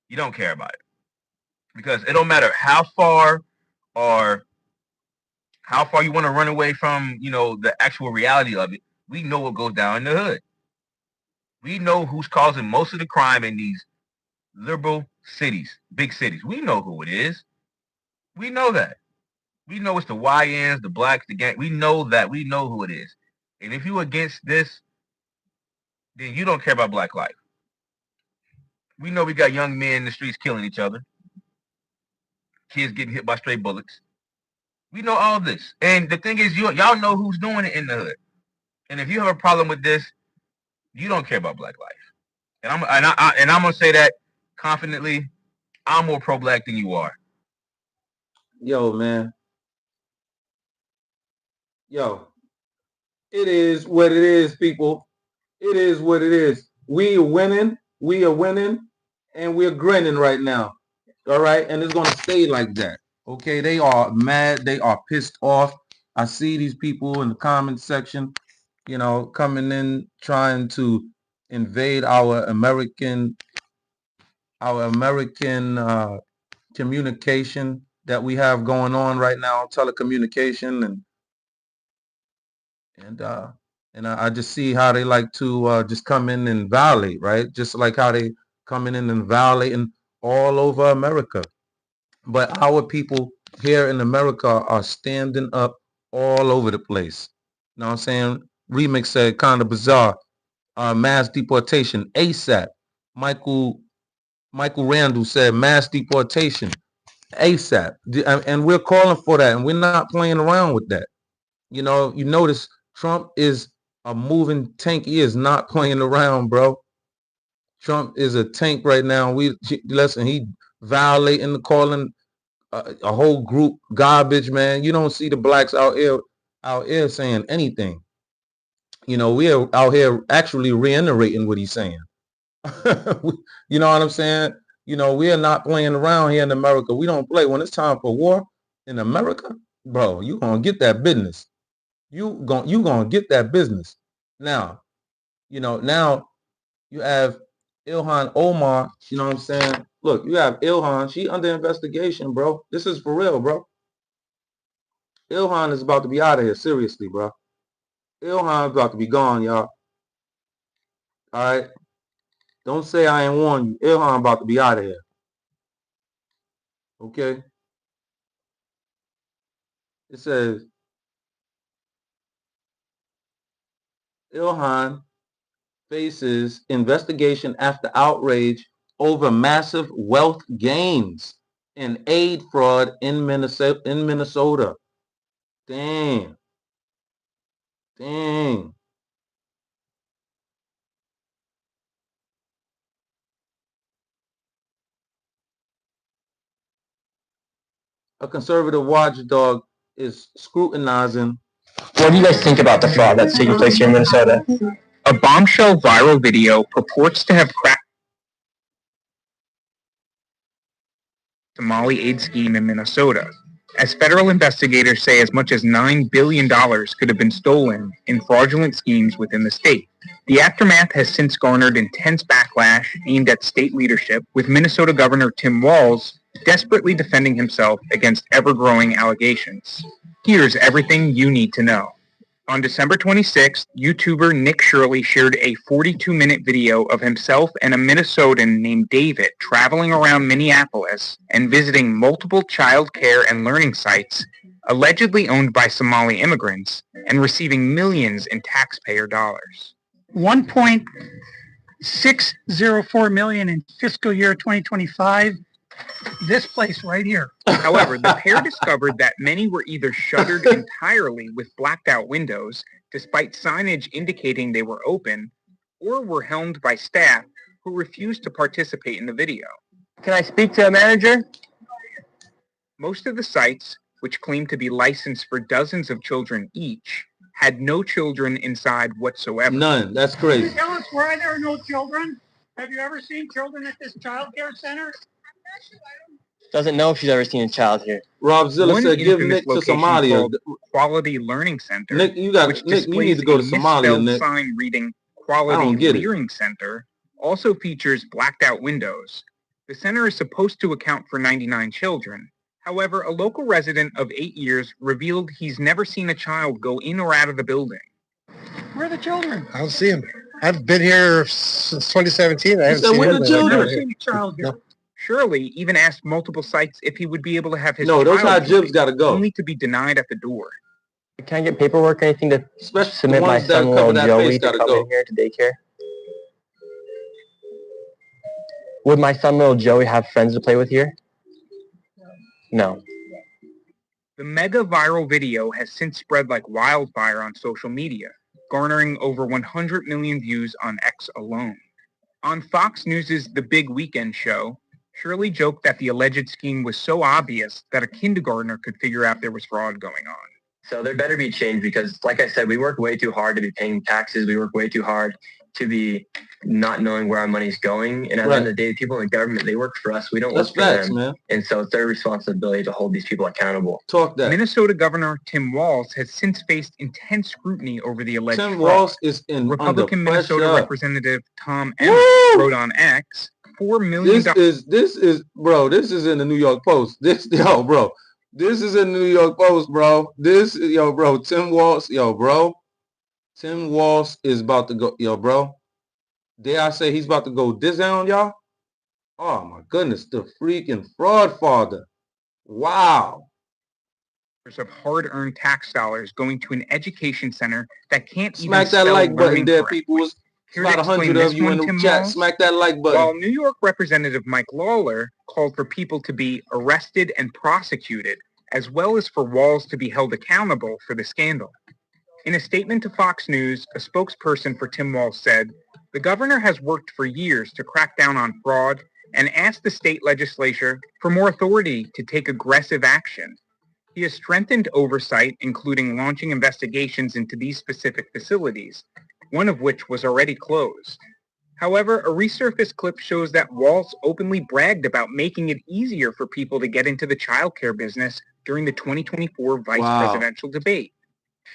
You don't care about it. Because it don't matter how far you want to run away from, the actual reality of it. We know what goes down in the hood. We know who's causing most of the crime in these liberal cities, big cities. We know who it is. We know that. We know it's the YNs, the blacks, the gang. We know that. We know who it is. And if you're against this, then you don't care about black life. We know we got young men in the streets killing each other. Kids getting hit by stray bullets. We know all this. And the thing is, y'all know who's doing it in the hood. And if you have a problem with this, you don't care about black life. And I'm gonna say that confidently. I'm more pro-black than you are. Yo, man. Yo, it is what it is, people. It is what it is. We are winning. We are winning. And we're grinning right now. All right? And it's going to stay like that. Okay? They are mad. They are pissed off. I see these people in the comment section, coming in trying to invade our American communication that we have going on right now, telecommunication, and I just see how they like to just come in and violate, right? Just like how they coming in and violating all over America. But our people here in America are standing up all over the place. You know what I'm saying? Remix said, kind of bizarre. Mass deportation ASAP. Michael Randall said, mass deportation ASAP. And we're calling for that, and we're not playing around with that. You know, you notice Trump is a moving tank. He is not playing around, bro. Trump is a tank right now. Listen, he violating the calling a whole group garbage, man. You don't see the blacks out here saying anything. You know, we are out here actually reiterating what he's saying. You know what I'm saying? You know, we are not playing around here in America. We don't play. When it's time for war in America, bro, you gonna get that business. You gonna get that business. Now, you know, now you have ILHAN Omar, you know what I'm saying? Look, you have ILHAN, she under investigation, bro. This is for real, bro. ILHAN is about to be out of here, seriously, bro. ILHAN is about to be gone, y'all. All right? Don't say I ain't warned you. ILHAN about to be out of here. Okay? It says, ILHAN faces investigation after outrage over massive wealth gains and aid fraud in Minnesota. Dang. Dang. A conservative watchdog is scrutinizing. What do you guys think about the fraud that's taking place here in Minnesota? A bombshell viral video purports to have cracked the Somali aid scheme in Minnesota, as federal investigators say as much as $9 billion could have been stolen in fraudulent schemes within the state. The aftermath has since garnered intense backlash aimed at state leadership, with Minnesota Governor Tim Walz desperately defending himself against ever-growing allegations. Here's everything you need to know. On December 26th, YouTuber Nick Shirley shared a 42-minute video of himself and a Minnesotan named David traveling around Minneapolis and visiting multiple child care and learning sites allegedly owned by Somali immigrants and receiving millions in taxpayer dollars. 1.604 million in fiscal year 2025. This place right here. However, the pair discovered that many were either shuttered entirely with blacked out windows, despite signage indicating they were open, or were helmed by staff who refused to participate in the video. Can I speak to a manager? Most of the sites, which claimed to be licensed for dozens of children each, had no children inside whatsoever. None. That's crazy. Can you tell us why there are no children? Have you ever seen children at this child care center? Doesn't know if she's ever seen a child here. Rob Zilla said, give Nick to Somalia. Quality Learning Center. Nick, you need to go to Somalia, Nick. Sign reading Quality Learning Center also features blacked out windows. The center is supposed to account for 99 children. However, a local resident of 8 years revealed he's never seen a child go in or out of the building. Where are the children? I don't see them. I've been here since 2017. I haven't seen them. I've never seen a child here. No. Shirley even asked multiple sites if he would be able to have his No, those child high jibs got to go. only to be denied at the door. Can I get paperwork or anything to submit my son, little Joey, to come in here to daycare? Would my son, little Joey, have friends to play with here? No. The mega viral video has since spread like wildfire on social media, garnering over 100 million views on X alone. On Fox News' The Big Weekend Show, Shirley joked that the alleged scheme was so obvious that a kindergartner could figure out there was fraud going on. So there better be change because, like I said, we work way too hard to be paying taxes. We work way too hard to be not knowing where our money's going. And at the end of the day, people in the government, they work for us. We don't work for them. Man. And so it's their responsibility to hold these people accountable. Minnesota Governor Tim Walz has since faced intense scrutiny over the alleged fraud. Walz is in Republican under Minnesota pressure. Representative Tom Emmer wrote on X, $4 million. This is this is in the New York Post. This is in the New York Post, bro. Tim Walz, Tim Walz is about to go, bro. Dare I say he's about to go down, y'all? Oh my goodness, the freaking fraud father. Wow. of hard-earned tax dollars going to an education center that can't Smack even that spell like button learning there, correctly. people. It's Here to about explain 100 of this you one, in the Tim chat. Walz, Smack that like button. while New York Representative Mike Lawler called for people to be arrested and prosecuted, as well as for Walz to be held accountable for the scandal. In a statement to Fox News, a spokesperson for Tim Walz said, "The governor has worked for years to crack down on fraud and asked the state legislature for more authority to take aggressive action. He has strengthened oversight, including launching investigations into these specific facilities, one of which was already closed." However, a resurfaced clip shows that Walz openly bragged about making it easier for people to get into the childcare business during the 2024 vice presidential debate.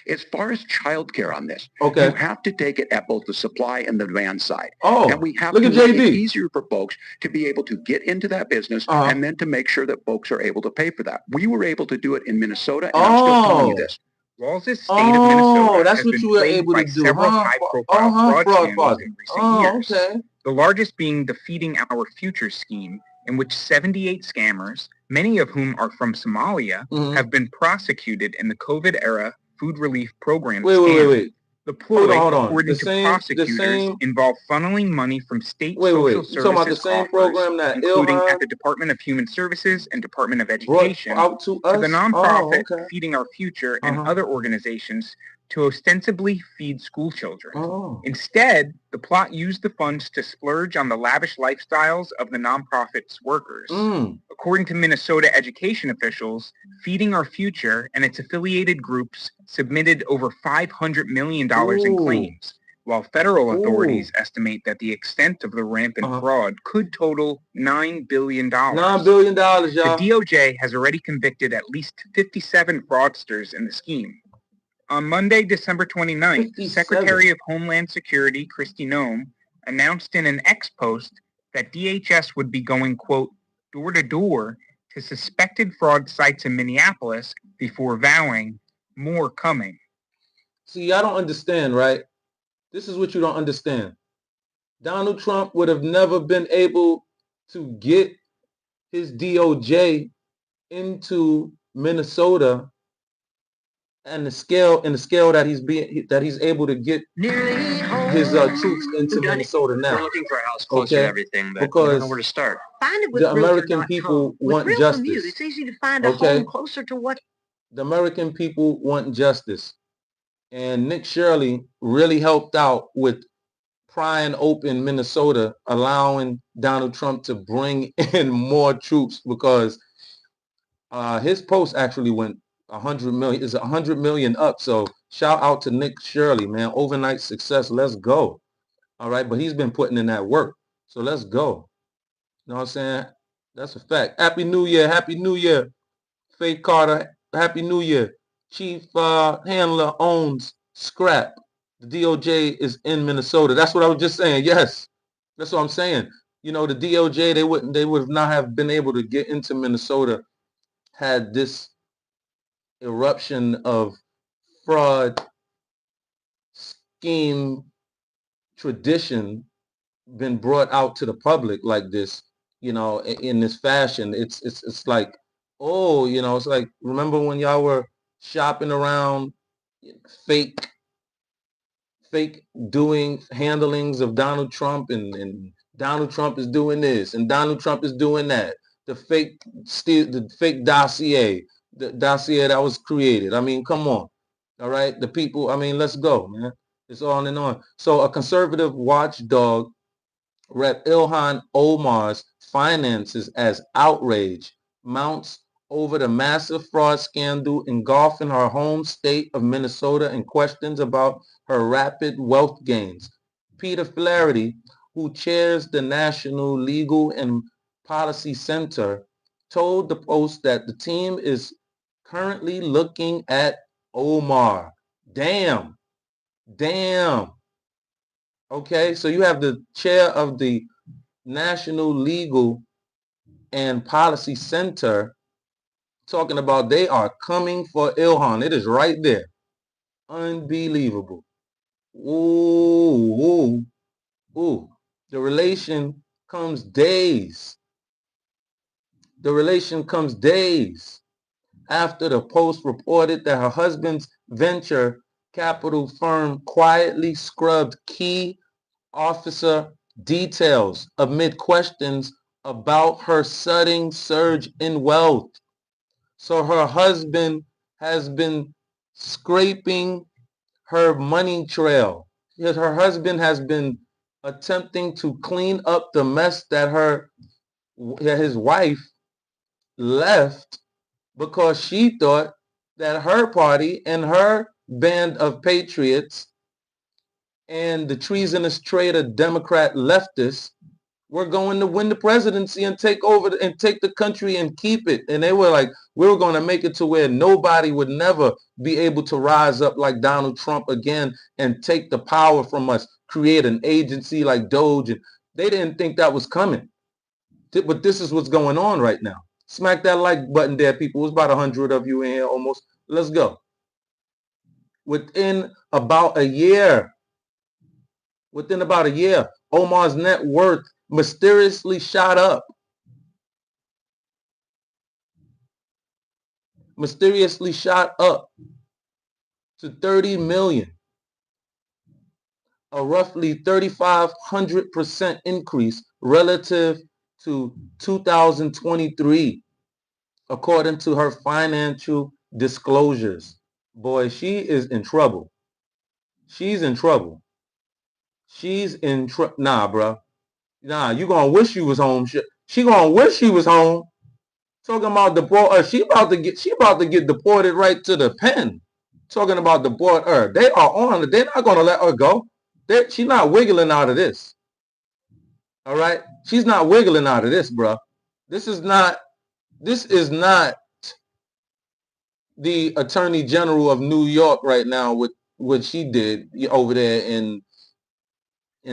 As far as childcare on this, Okay. you have to take it at both the supply and the demand side. Oh, and we have look to at make it JD. easier for folks to be able to get into that business and then to make sure that folks are able to pay for that. We were able to do it in Minnesota, and I'm still telling you this. Walz's state of Minnesota that's has what been you were plagued able by to do, several huh? high-profile fraud scandals in recent years. Okay. The largest being the Feeding Our Future scheme, in which 78 scammers, many of whom are from Somalia, have been prosecuted in the COVID-era food relief program scam. Wait. The ploy, Hold on. according to prosecutors, involve funneling money from state social You talking about the services same coffers, program that including ILHAN at the Department of Human Services and Department of brought Education, out to us? the nonprofit Oh, okay. Feeding Our Future and other organizations to ostensibly feed school children. Instead, the plot used the funds to splurge on the lavish lifestyles of the nonprofit's workers. According to Minnesota education officials, Feeding Our Future and its affiliated groups submitted over $500 million in claims, while federal authorities estimate that the extent of the rampant fraud could total $9 billion. $9 billion, y'all. The DOJ has already convicted at least 57 fraudsters in the scheme. On Monday, December 29th, Secretary of Homeland Security Kristi Noem announced in an X post that DHS would be going, quote, door-to-door to suspected fraud sites in Minneapolis before vowing, more coming. See, I don't understand, right? This is what you don't understand. Donald Trump would have never been able to get his DOJ into Minnesota and the scale that he's able to get his troops into Minnesota now. We're looking for a house closer to everything, but we because don't know where to start. Find it with the American realtor.com. people With want Real justice. Commute, it's easy to find a Okay? home closer to what The American people want justice. And Nick Shirley really helped out with prying open Minnesota, allowing Donald Trump to bring in more troops because his post actually went 100 million. Is 100 million up. So shout out to Nick Shirley, man. Overnight success. Let's go. All right. But he's been putting in that work. So let's go. You know what I'm saying? That's a fact. Happy New Year. Happy New Year. Faith Carter. Happy New Year. Chief Handler owns Scrap. The DOJ is in Minnesota. That's what I was just saying. Yes. That's what I'm saying. You know, the DOJ, they would not have been able to get into Minnesota had this eruption of fraud, scheme, tradition been brought out to the public like this, you know, in this fashion. It's like, oh, you know, it's like, remember when y'all were shopping around fake handlings of Donald Trump and Donald Trump is doing this and Donald Trump is doing that. The fake dossier, the dossier that was created. I mean, come on. All right. The people, I mean, let's go, man. It's on and on. So a conservative watchdog, Rep. Ilhan Omar's finances as outrage mounts over the massive fraud scandal engulfing her home state of Minnesota and questions about her rapid wealth gains. Peter Flaherty, who chairs the National Legal and Policy Center, told the Post that the team is currently looking at Omar. Damn. Okay, so you have the chair of the National Legal and Policy Center talking about they are coming for Ilhan. It is right there. Unbelievable. Ooh. The relation comes days. after the Post reported that her husband's venture capital firm quietly scrubbed key officer details amid questions about her sudden surge in wealth. So her husband has been scraping her money trail. Her husband has been attempting to clean up the mess that his wife left because she thought that her party and her band of patriots and the treasonous traitor Democrat leftists were going to win the presidency and take over and take the country and keep it. And they were like, we were going to make it to where nobody would never be able to rise up like Donald Trump again and take the power from us, create an agency like Doge. And they didn't think that was coming. But this is what's going on right now. Smack that like button there, people. It's about 100 of you in here almost. Let's go. Within about a year, Omar's net worth mysteriously shot up. To 30 million. A roughly 3,500% increase relative to 2023, according to her financial disclosures. Boy, she is in trouble. She's in trouble. Nah, bro. Nah, you gonna wish you was home. She gonna wish she was home. Talking about she about to get deported right to the pen. Talking about deport her. They are on her. They're not gonna let her go. She's not wiggling out of this. All right? She's not wiggling out of this, bro. This is not the Attorney General of New York right now with what she did over there in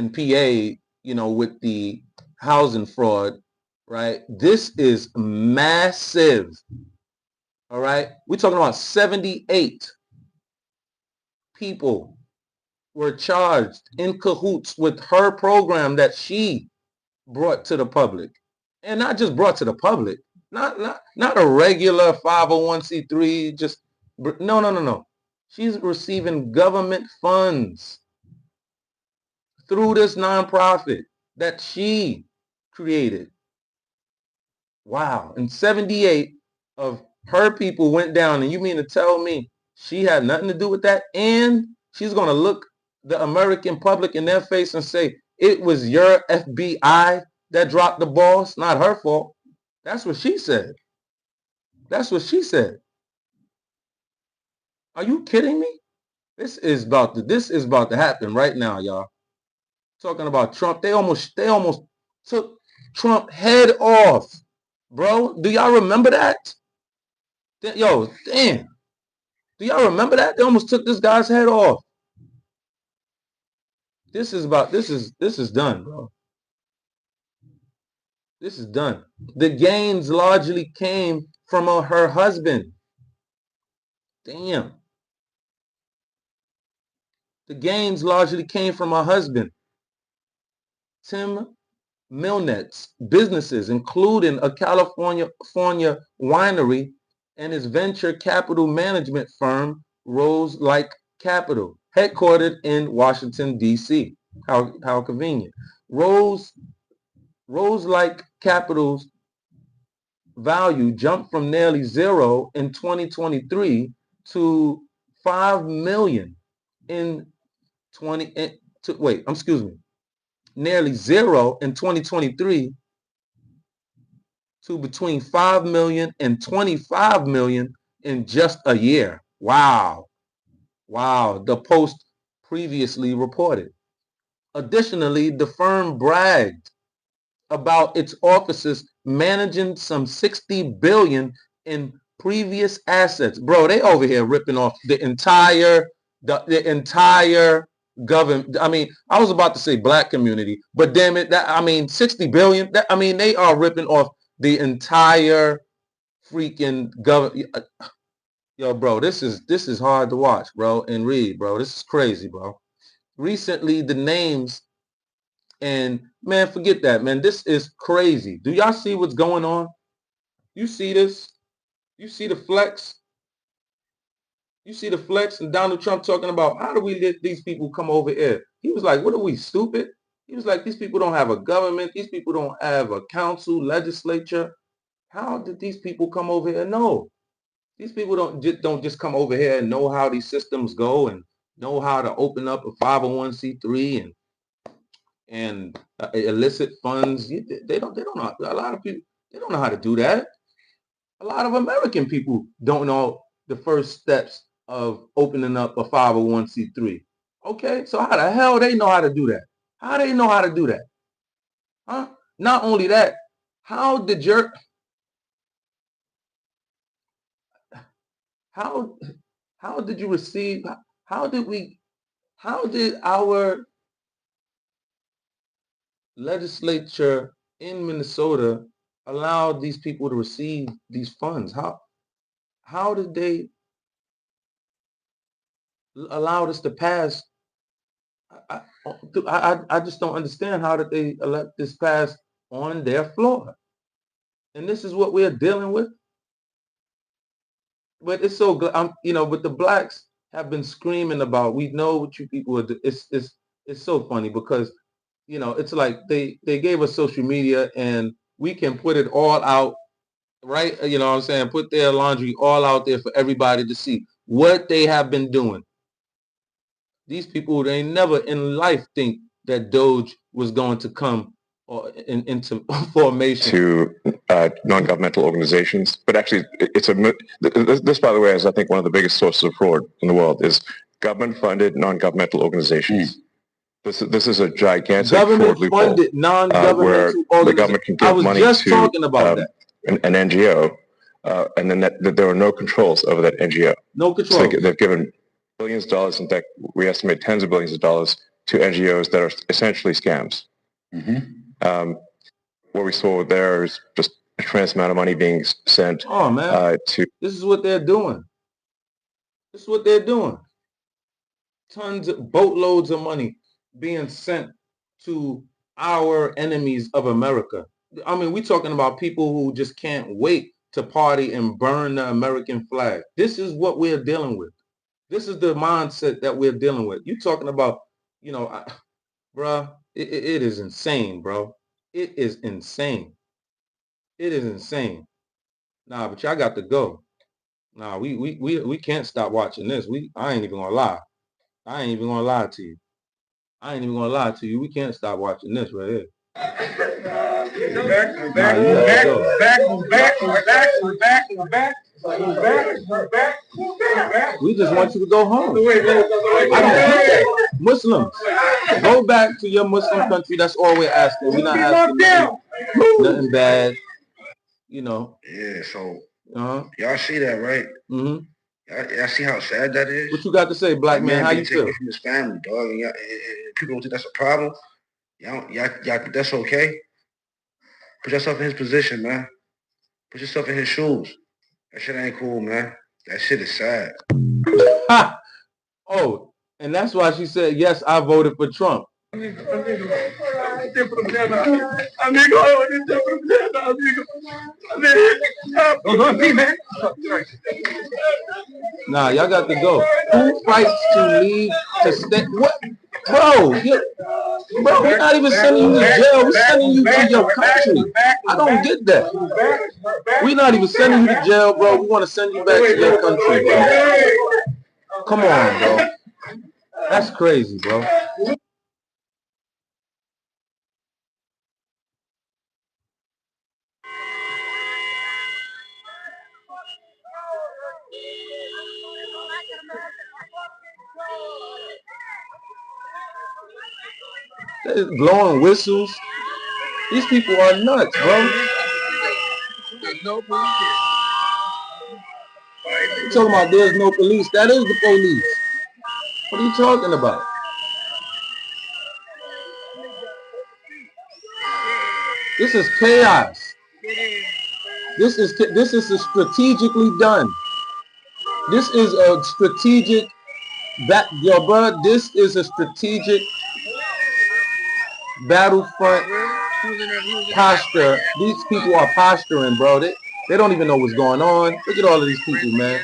PA, with the housing fraud, right? This is massive. All right? We're talking about 78 people were charged in cahoots with her program that she brought to the public. And not just brought to the public, not a regular 501c3, just no. She's receiving government funds through this nonprofit that she created. Wow. And 78 of her people went down. And you mean to tell me she had nothing to do with that? And she's going to look the American public in their face and say, it was your FBI that dropped the ball. It's not her fault. That's what she said. Are you kidding me? This is about to happen right now, y'all. Talking about Trump. They almost took Trump head off. Bro, do y'all remember that? Yo, damn. Do y'all remember that? They almost took this guy's head off. This is done, bro. This is done. The gains largely came from her husband. Damn. The gains largely came from her husband. Tim Milnett's businesses, including a California winery and his venture capital management firm, Rose-like Capital, headquartered in Washington, D.C. How convenient. Rose-like Capital's value jumped from nearly zero in 2023 to 5 million nearly zero in 2023 to between 5 million and 25 million in just a year. Wow. The Post previously reported. Additionally, the firm bragged about its offices managing some 60 billion in previous assets. Bro, they over here ripping off the entire government. I mean, I was about to say black community, but damn it, 60 billion. They are ripping off the entire freaking government. Yo, bro, this is hard to watch, bro, and read, bro. This is crazy, bro. Recently, the names, and man, forget that, man. This is crazy. Do y'all see what's going on? You see this? You see the flex? You see the flex and Donald Trump talking about how do we let these people come over here? He was like, what are we, stupid? He was like, these people don't have a government. These people don't have a council, legislature. How did these people come over here? No. These people don't just come over here and know how these systems go and know how to open up a 501c3 and illicit funds. They don't know. A lot of people, they don't know how to do that. A lot of American people don't know the first steps of opening up a 501c3. Okay, so how the hell they know how to do that? How they know how to do that? Huh? Not only that, how did you receive, how did our legislature in Minnesota allow these people to receive these funds? How did they allow this to pass? I just don't understand how did they let this pass on their floor. And this is what we're dealing with. But it's so, but the blacks have been screaming about, we know what you people are doing. It's so funny because, it's like they gave us social media and we can put it all out, right? You know what I'm saying? Put their laundry all out there for everybody to see what they have been doing. These people, they never in life think that Doge was going to come into formation. To non-governmental organizations. But actually, this, by the way, is I think one of the biggest sources of fraud in the world is government-funded non-governmental organizations. This is a gigantic fraud loophole where the government can give money to an NGO, and then there are no controls over that NGO. No control. So they've given billions of dollars, in fact, we estimate tens of billions of dollars to NGOs that are essentially scams. Mm-hmm. What we saw there is just a tremendous amount of money being sent. Oh man, this is what they're doing. This is what they're doing. Tons of boatloads of money being sent to our enemies of America. I mean, we're talking about people who just can't wait to party and burn the American flag. This is what we're dealing with. This is the mindset that we're dealing with. You're talking about, bruh, it is insane, bro. It is insane. It is insane. Nah, but y'all got to go. Nah, we can't stop watching this. I ain't even gonna lie. I ain't even gonna lie to you. I ain't even gonna lie to you. We can't stop watching this right here. We're back. We just want you to go home. Muslims, go back to your Muslim country. That's all we're asking. We're not asking nothing bad. Yeah, so y'all see that, right? Mm-hmm. Y'all see how sad that is? What you got to say, black man? How you feel? From his family, dog. And people don't think that's a problem. Y'all, that's okay. Put yourself in his position, man. Put yourself in his shoes. That shit ain't cool, man. That shit is sad. Oh, and that's why she said, yes, I voted for Trump. Nah, y'all got to go. Who fights to leave to stay? What? Bro, we're not even sending you to jail. We're sending you to your country. I don't get that. We're not even sending you to jail, bro. We want to send you back to your country, bro. Come on, bro. That's crazy, bro. They're blowing whistles. These people are nuts, bro. You're talking about there's no police. That is the police. What are you talking about? This is chaos. This is strategically done. This is a strategic this is a strategic battlefront posture. These people are posturing, bro. They don't even know what's going on. Look at all of these people, man.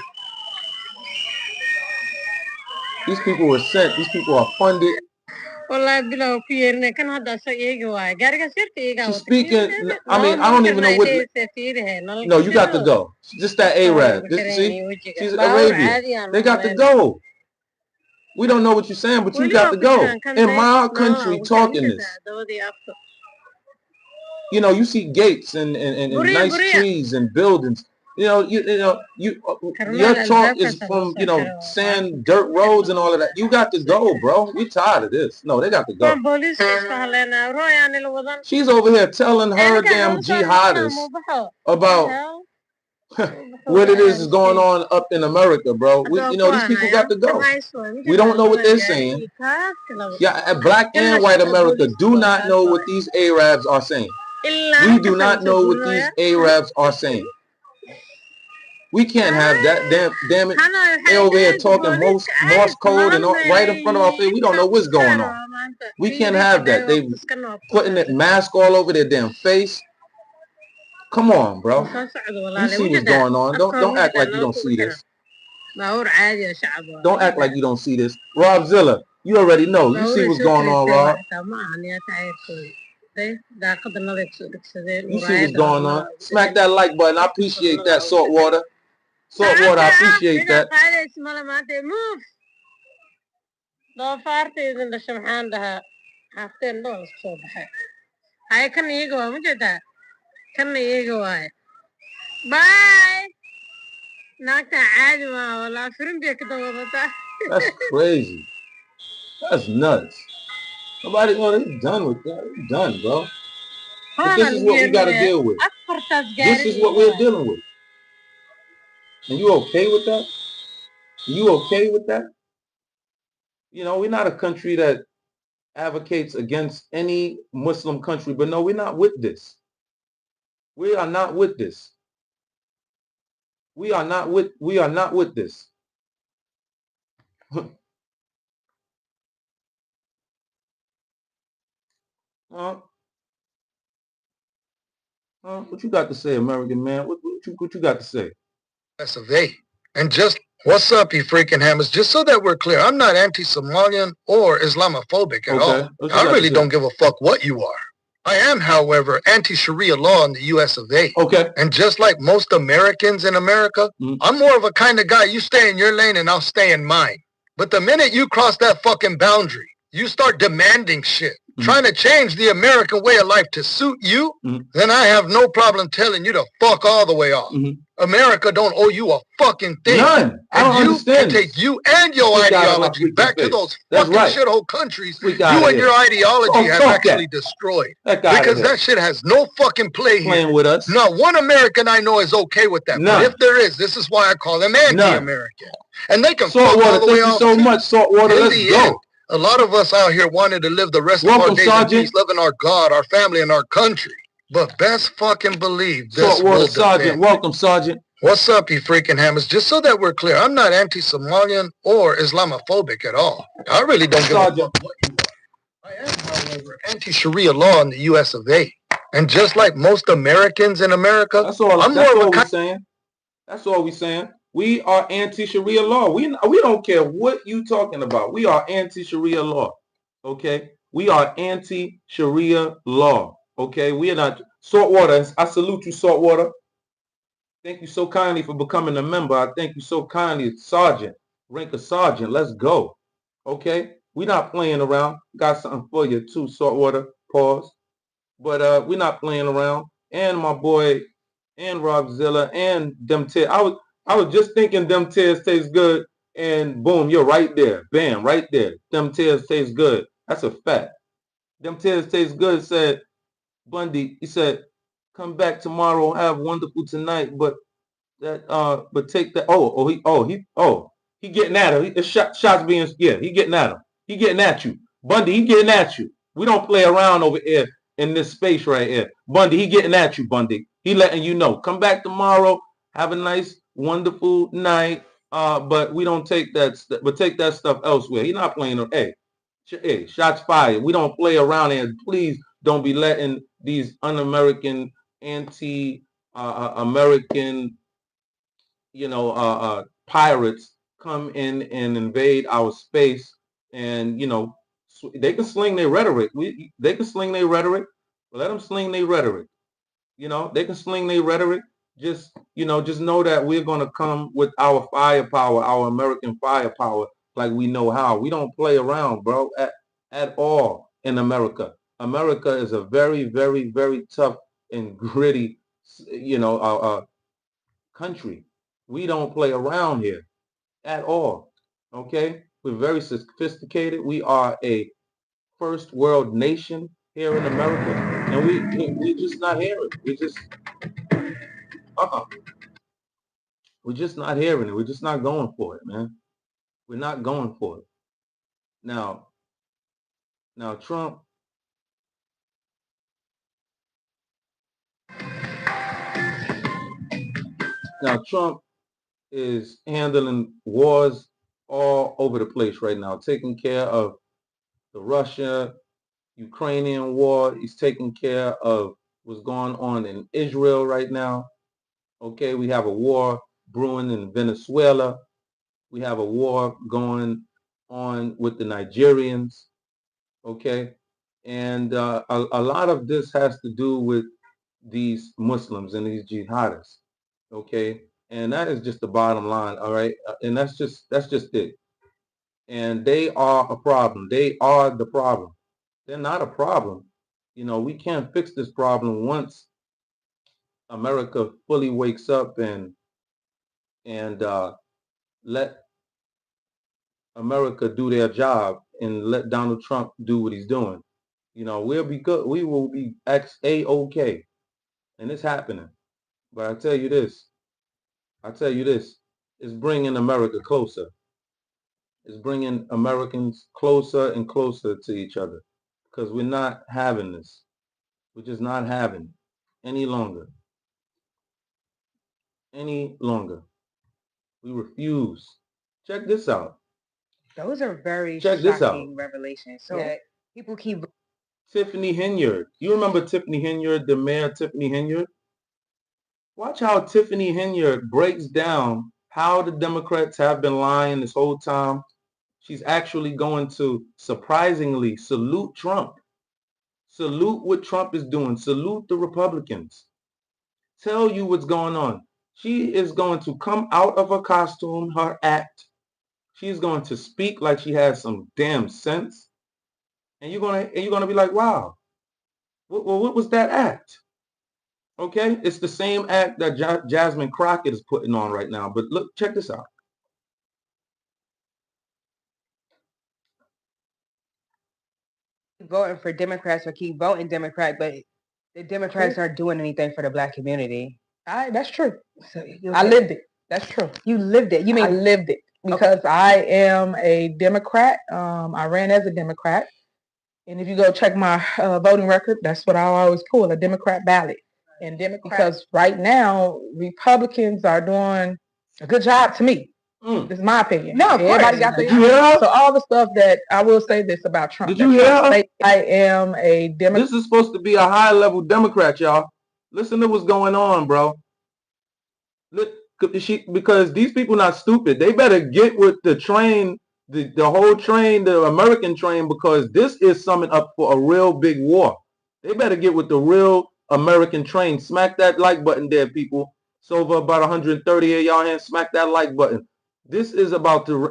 These people were sent. These people are funded. She's speaking. I mean, I don't even know what. No, you got to go. Just that Arab. See, she's Arabian. They got to go. We don't know what you're saying, but you got to go. In my country, talking this. You know, you see gates and nice trees and buildings. Your talk is from, sand, dirt roads and all of that. You got to go, bro. We tired of this. No, they got to go. She's over here telling her damn jihadists about what it is going on up in America, bro. These people got to go. We don't know what they're saying. Yeah, black and white America do not know what these Arabs are saying. We do not know what these Arabs are saying. We can't have that. Damn it. They over here talking Morse code and all, right in front of our face. We don't know what's going on. We can't have that. They putting that mask all over their damn face. Come on, bro. You see what's going on. Don't act like you don't see this. Don't act like you don't see this. Rob Zilla, you already know. You see what's going on, Rob. You see what's going on. Smack that like button. I appreciate that, Saltwater. Saltwater, I appreciate that. That's crazy. That's nuts. Nobody, they're done with that. They're done, bro. But this is what we got to deal with. This is what we're dealing with. And you okay with that? You okay with that? We're not a country that advocates against any Muslim country, but no, we're not with this. We are not with this. We are not with this. What you got to say, American man? What you got to say? That's a V. And just, what's up, you freaking hammers? Just so that we're clear, I'm not anti-Somalian or Islamophobic at all. I really don't give a fuck what you are. I am, however, anti-Sharia law in the US of A. Okay. And just like most Americans in America, I'm more of a kind of guy, you stay in your lane and I'll stay in mine. But the minute you cross that fucking boundary, you start demanding shit, trying to change the American way of life to suit you, then I have no problem telling you to fuck all the way off. America don't owe you a fucking thing. None. I don't understand. Can take you and your ideology back to those fucking shithole countries you and your ideology have actually destroyed. Because that shit has no fucking play here. With us. Not one American I know is okay with that. But if there is, this is why I call them anti-American. And they can fuck all the way off. Thank you so much, Saltwater. Let's go. A lot of us out here wanted to live the rest of our days in peace, loving our God, our family, and our country. But best fucking believe this will Sergeant. Welcome, Sergeant. What's up, you freaking hammers? Just so that we're clear, I'm not anti-Somalian or Islamophobic at all. I really don't give a fuck what you are. I am, however, anti-Sharia law in the US of A. And just like most Americans in America, that's all we're saying. That's all we're saying. We are anti-Sharia law. We don't care what you talking about. We are anti-Sharia law. Okay? We are anti-Sharia law. Okay? We are not. Saltwater, I salute you, Saltwater. Thank you so kindly for becoming a member. I thank you so kindly, Sergeant. Rank of Sergeant. Let's go. Okay? We're not playing around. Got something for you too, Saltwater. Pause. But we're not playing around. And my boy, and Rob Zilla, and them tears. I was just thinking them tears taste good, and boom, you're right there. Bam, right there. Them tears taste good. That's a fact. Them tears taste good, said Bundy. He said, come back tomorrow, have wonderful tonight, but take that. He getting at him. Shots being, he getting at him. He getting at you. Bundy, he getting at you. We don't play around over here in this space right here. Bundy, he getting at you, Bundy. He letting you know. Come back tomorrow, have a nice, wonderful night. But we don't take that, but take that stuff elsewhere. He's not playing. Hey, shots fired. We don't play around here. Please don't be letting these un-American anti American, pirates come in and invade our space, and they can sling their rhetoric. They can sling their rhetoric. Let them sling their rhetoric. They can sling their rhetoric. Just know that we're gonna come with our firepower, our American firepower, like we know how. We don't play around, bro, at all in America. America is a very, very, very tough and gritty, country. We don't play around here at all. Okay, we're very sophisticated. We are a first world nation here in America, and we're just not hearing it. We're just not hearing it. We're just not going for it, man. We're not going for it. Now Trump. Now Trump is handling wars all over the place right now, taking care of the Russia-Ukrainian war. He's taking care of what's going on in Israel right now. Okay, we have a war brewing in Venezuela. We have a war going on with the Nigerians. Okay, and a lot of this has to do with these Muslims and these jihadists. Okay, and that is just the bottom line. All right, and that's just it. And they are a problem. They are the problem. They're not a problem. We can't fix this problem once America fully wakes up and let America do their job and let Donald Trump do what he's doing. We'll be good. We will be A-OK. And it's happening. But I tell you this, it's bringing America closer. It's bringing Americans closer and closer to each other, because we're not having this. We're just not having it any longer. Any longer. We refuse. Check this out. Those are very Check this out. shocking revelations. So people keep. Tiffany Henyard. You remember Tiffany Henyard, the mayor Tiffany Henyard? Watch how Tiffany Henyard breaks down how the Democrats have been lying this whole time. She's actually going to surprisingly salute Trump. Salute what Trump is doing. Salute the Republicans. Tell you what's going on. She is going to come out of her costume, her act. She's going to speak like she has some damn sense. And you're gonna be like, wow, what was that act? Okay, it's the same act that Jasmine Crockett is putting on right now. But look, check this out. Voting for Democrats or keep voting Democrat, but the Democrats aren't doing anything for the Black community. That's true. So I lived it. That's true. You lived it. You mean I lived it because I am a Democrat. I ran as a Democrat, and if you go check my voting record, that's what I always pull, a Democrat ballot. And because right now Republicans are doing a good job to me. This is my opinion. No, everybody got their. So all the stuff that I will say this about Trump. Did you hear? I am a Democrat. This is supposed to be a high-level Democrat, y'all. Listen to what's going on, bro. Look, because these people not stupid. They better get with the train, the whole train, the American train, because this is summing up for a real big war. They better get with the real American train. Smack that like button there, people. It's over about 130 of y'all hands. Smack that like button. This is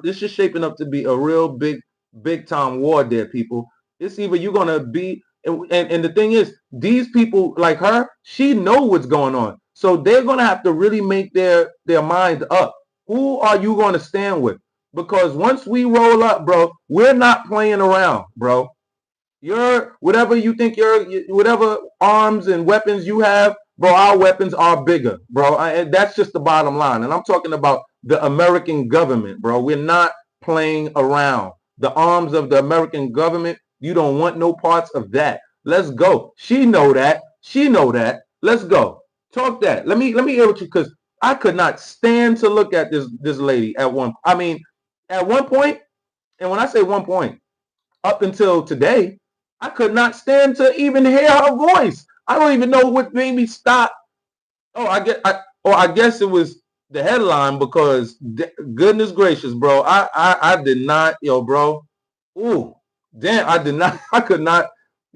this is shaping up to be a real big time war there, people. It's either you're gonna be, and the thing is, these people like her, she know what's going on. So they're gonna have to really make their minds up. Who are you gonna stand with? Because once we roll up, bro, we're not playing around, bro. Whatever you think whatever arms and weapons you have, bro, our weapons are bigger, bro. And that's just the bottom line. And I'm talking about the American government, bro. We're not playing around. The arms of the American government, you don't want no parts of that. Let's go. She know that. She know that. Let's go. Talk that. Let me hear what you, because I could not stand to look at this lady at one point, and when I say one point, up until today, I could not stand to even hear her voice. I don't even know what made me stop Oh, I guess it was the headline because goodness gracious, bro. I did not, yo, bro. Ooh, damn, I did not. I could not,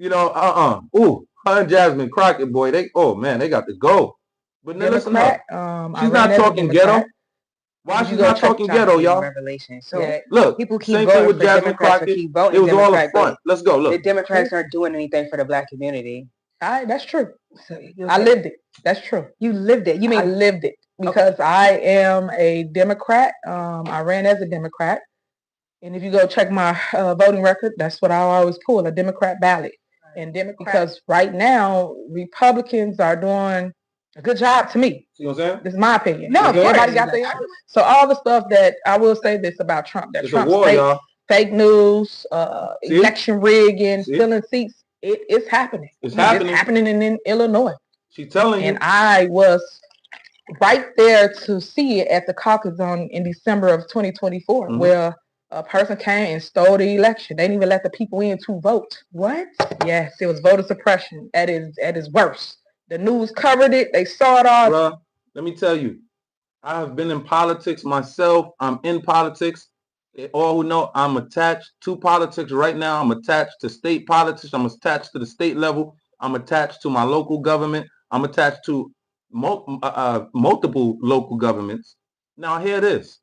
Ooh, her and Jasmine Crockett, boy. Oh man, they got to go. But now listen up. She's not talking ghetto. Why she's not talking ghetto, y'all? Revelation. So look, people keep same voting thing with for Jasmine Democrats Crockett. or keep voting It was all a Democrat, front. Let's go. Look, the Democrats aren't doing anything for the black community. That's true. I lived it. That's true. You lived it. You mean I lived it because I am a Democrat. I ran as a Democrat, and if you go check my voting record, that's what I always pull, a Democrat ballot. And because right now Republicans are doing a good job to me. See what I'm saying? This is my opinion. No, everybody got their own. So all the stuff that I will say this about Trump, that Trump fake news, election rigging, filling seats, it's happening. It's happening in Illinois. She's telling you. And I was right there to see it at the caucus in December of 2024, where a person came and stole the election. They didn't even let the people in to vote. What? Yes, it was voter suppression at its worst. The news covered it. They saw it all. Bruh, let me tell you, I have been in politics myself. I'm in politics. All who know, I'm attached to politics right now. I'm attached to state politics. I'm attached to the state level. I'm attached to my local government. I'm attached to multiple local governments. Now, here it is.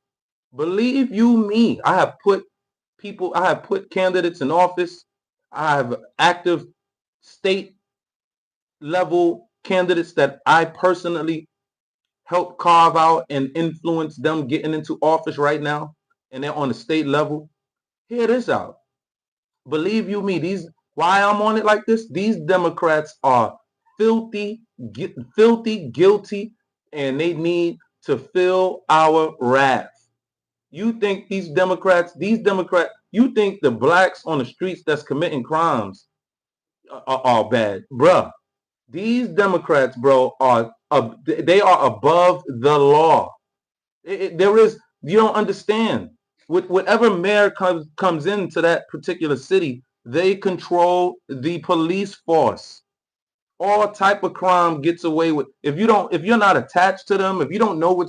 Believe you me, I have put candidates in office. I have active state level candidates that I personally help carve out and influence them getting into office right now, and they're on the state level. Hear this out. Believe you me, why I'm on it like this, these Democrats are filthy, guilty, and they need to feel our wrath. You think these Democrats, you think the blacks on the streets that's committing crimes are bad. Bruh, these Democrats, bro, they are above the law. You don't understand. Whatever mayor comes into that particular city, they control the police force. All type of crime gets away with. If you're not attached to them, if you don't know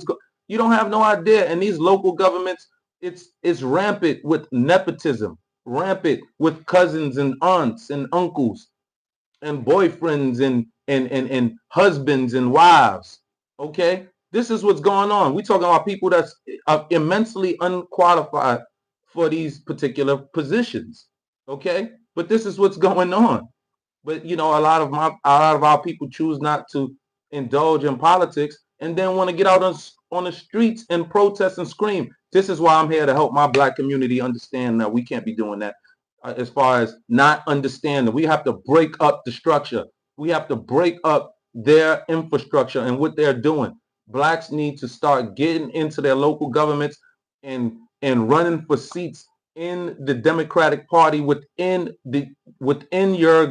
you don't have no idea. And these local governments, it's rampant with nepotism, rampant with cousins and aunts and uncles and boyfriends and husbands and wives. Okay, this is what's going on. We're talking about people that's immensely unqualified for these particular positions. Okay, but this is what's going on. But a lot of our people choose not to indulge in politics and then want to get out on the streets and protest and scream. This is why I'm here to help my black community understand that we can't be doing that. As far as not understanding, we have to break up the structure. We have to break up their infrastructure and what they're doing. Blacks need to start getting into their local governments and running for seats in the Democratic Party within your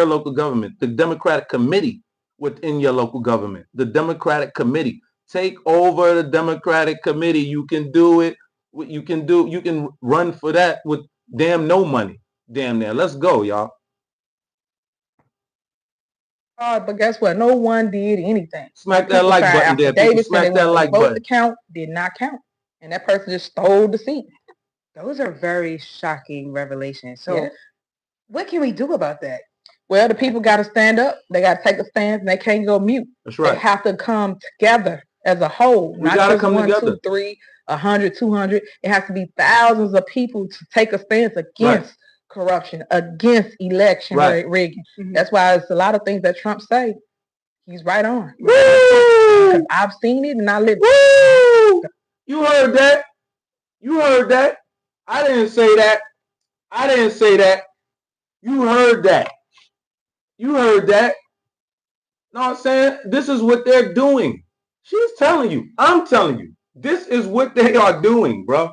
local government, the Democratic Committee within your local government, the Democratic Committee. Take over the Democratic Committee. You can do it. You can run for that with damn no money. Damn near. Let's go, y'all. But guess what? No one did anything. Smack that like button there. People smack that like button. The count did not count. And that person just stole the seat. Those are very shocking revelations. So what can we do about that? Well, the people got to stand up. They got to take a stance, and they can't go mute. That's right. They have to come together as a whole. We got to come together. 1, 2, 3, 100, 200. It has to be thousands of people to take a stance against corruption, against election rigging. That's why it's a lot of things that Trump say. He's right on. Woo! I've seen it and I live it. You heard that? You heard that? I didn't say that. I didn't say that. You heard that. You heard that. Know what I'm saying? This is what they're doing. She's telling you. I'm telling you. This is what they are doing, bro.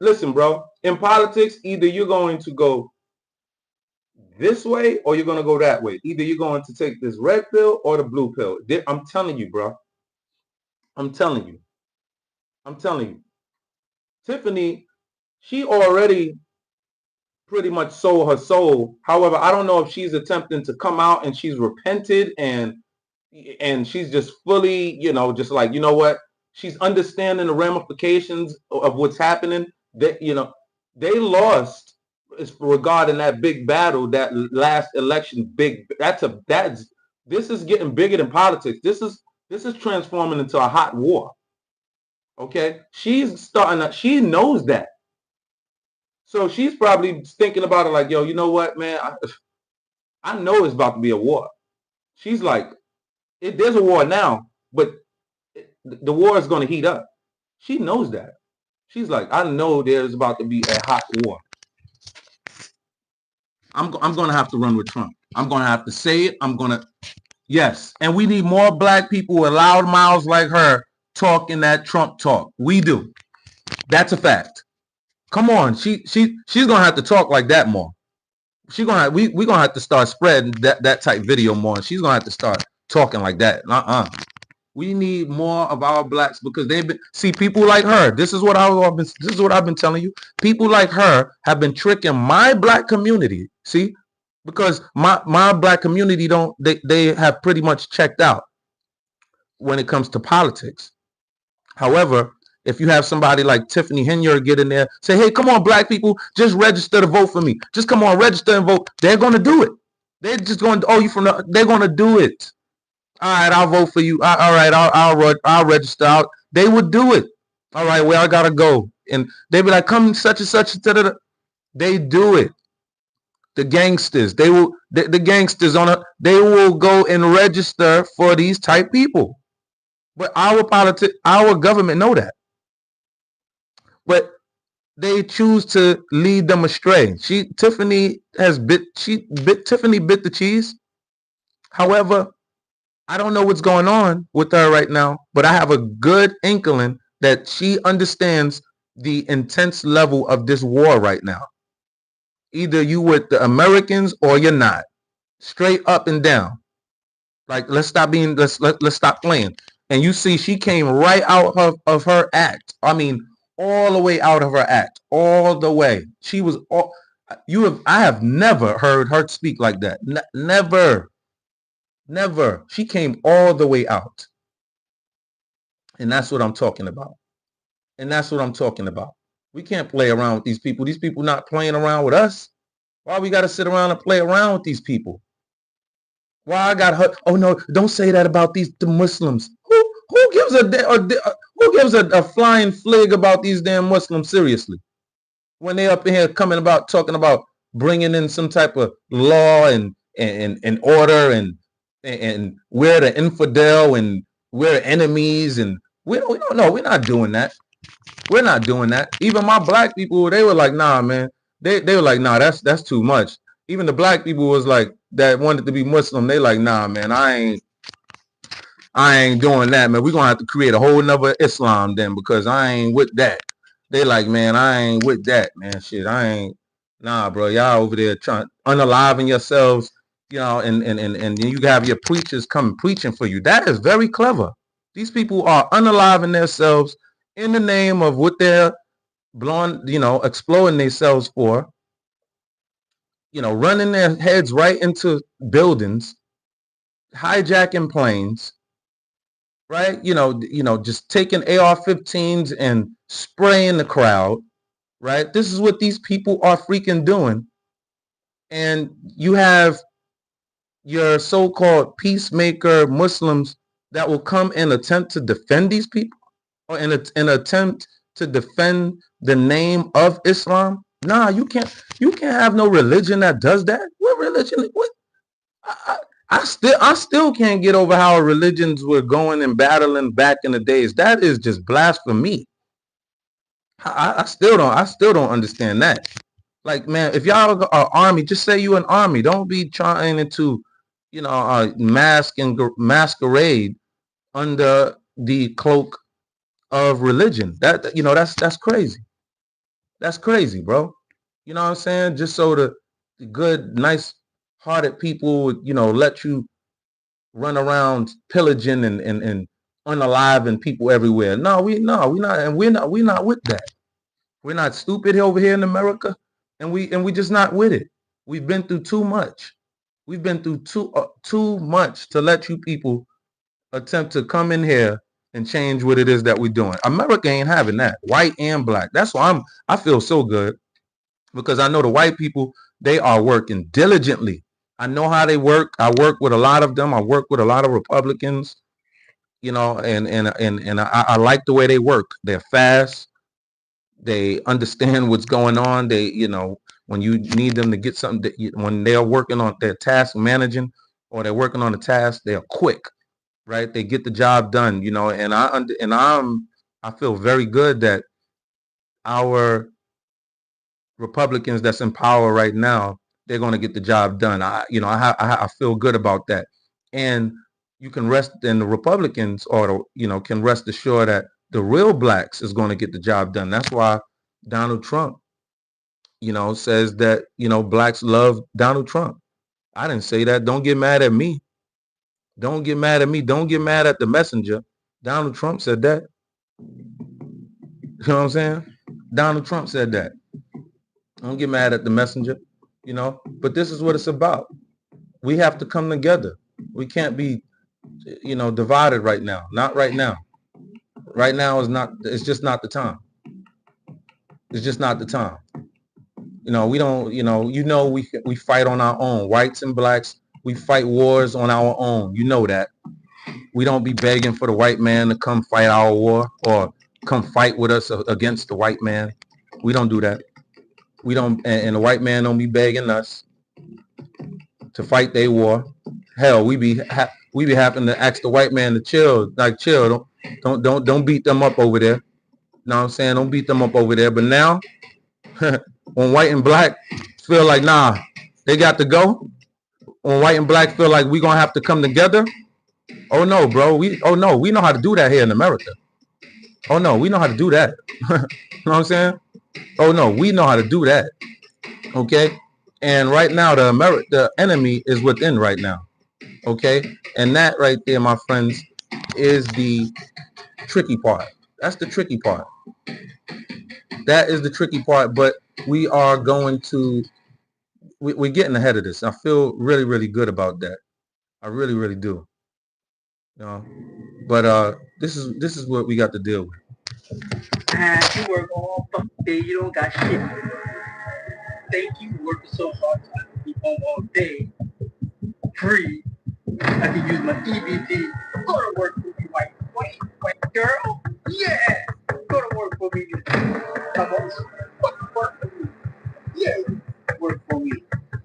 Listen, bro. In politics, either you're going to go this way or you're going to go that way. Either you're going to take this red pill or the blue pill. I'm telling you, bro. I'm telling you. I'm telling you. Tiffany, she already pretty much sold her soul. However, I don't know if she's attempting to come out and she's repented and and she's just fully, just like, you know what? She's understanding the ramifications of what's happening. That, they lost regarding that big battle, that last election. This is getting bigger than politics. This is transforming into a hot war. Okay, she knows that. So she's probably thinking about it like, yo, you know what, man? I know it's about to be a war. She's like, there's a war now, but the war is going to heat up. She knows that. She's like, I know there's about to be a hot war. I'm going to have to run with Trump. I'm going to have to say it. Yes. And we need more black people with loud mouths like her talking that Trump talk. We do. That's a fact. Come on. She's going to have to talk like that more. We're going to have to start spreading that type video more. And she's going to have to start talking like that. We need more of our blacks because people like her. This is what I've been telling you. People like her have been tricking my black community. See, because my black community they have pretty much checked out when it comes to politics. However, if you have somebody like Tiffany Henyard get in there, say, hey, come on, black people, just register to vote for me. Just come on, register and vote. They're going to do it. They're just going to, they're going to do it. All right, I'll vote for you. All right, I'll register. They would do it. All right, where I got to go. And they'd be like, come such and such. They do it. The gangsters, the gangsters they will go and register for these type people. But our government know that. But they choose to lead them astray. Tiffany bit the cheese. However, I don't know what's going on with her right now, but I have a good inkling that she understands the intense level of this war right now. Either you with the Americans or you're not. Straight up and down. Like, let's stop playing. And you see, she came right out of her act. I mean, all the way out of her act, all the way. She was I have never heard her speak like that. Never. She came all the way out. And that's what I'm talking about. We can't play around with these people. These people not playing around with us. Why we got to sit around and play around with these people? Why I got hurt? Oh no, don't say that about the Muslims. Who gives a flying flig about these damn Muslims? Seriously, when they up in here talking about bringing in some type of law and order and we're the infidel and we're enemies and we don't know. We're not doing that. We're not doing that. Even my black people, they were like, nah, man. They were like, nah, that's too much. Even the black people was like that wanted to be Muslim. They like, nah, man, I ain't doing that, man. We're gonna have to create a whole nother Islam then because I ain't with that. They like, man, I ain't with that, man. Shit, I ain't. Nah, bro, y'all over there trying unaliving yourselves, and you have your preachers come preaching for you. That is very clever. These people are unaliving themselves in the name of what they're exploiting themselves for. Running their heads right into buildings, hijacking planes, right? Just taking AR-15s and spraying the crowd, right? This is what these people are freaking doing. And you have your so-called peacemaker Muslims that will come and attempt to defend these people or in an attempt to defend the name of Islam. Nah, you can't have no religion that does that. What religion? What? I still can't get over how religions were going and battling back in the days. That is just blasphemy. I still don't understand that. Like, man, if y'all are army, just say you an army. Don't be trying to, masquerade under the cloak of religion. That's crazy. That's crazy, bro. You know what I'm saying? Just so the good, nice-hearted people would, let you run around pillaging and unaliving people everywhere. No, we're not, and we're not with that. We're not stupid over here in America, and we just not with it. We've been through too much. We've been through too much to let you people attempt to come in here and change what it is that we're doing. America ain't having that, white and black. That's why I feel so good, because I know the white people, they are working diligently. I know how they work. I work with a lot of them. I work with a lot of Republicans, you know, and I like the way they work. They're fast. They understand what's going on. They, you know, when you need them to get something, when they're working on their task managing, or they're working on a task, they're quick, right? They get the job done, you know, and I feel very good that our Republicans that's in power right now, they're going to get the job done. I feel good about that. And you can rest, and the Republicans, or can rest assured that the real blacks is going to get the job done. That's why Donald Trump, says that, blacks love Donald Trump. I didn't say that. Don't get mad at me. Don't get mad at me. Don't get mad at the messenger. Donald Trump said that. You know what I'm saying? Donald Trump said that. Don't get mad at the messenger, but this is what it's about. We have to come together. We can't be, divided right now. Not right now. Right now it's just not the time. It's just not the time. We don't, we fight on our own. Whites and blacks, we fight wars on our own. You know that. We don't be begging for the white man to come fight our war, or come fight with us against the white man. We don't do that. We don't, and the white man don't be begging us to fight their war. Hell, we be having to ask the white man to chill. Like, chill. Don't beat them up over there. Know what I'm saying? Don't beat them up over there. But now, when white and black feel like, nah, they got to go. When white and black feel like we gonna have to come together. Oh no, bro. We know how to do that here in America. Oh no, we know how to do that. You know what I'm saying? Oh no, we know how to do that. Okay? And right now, the enemy is within right now. Okay? And that right there, my friends, is the tricky part. That's the tricky part. That is the tricky part, but we are going to, we're getting ahead of this. I feel really, really good about that. I really, really do. But this is what we got to deal with. Man, you work all fucking day, you don't got shit. Thank you for working so hard so I can be home all day. Free. I can use my EBT. Go to work for me, white girl. Yeah. Go to work for me. Come on. Work for me. Yeah. Work for me.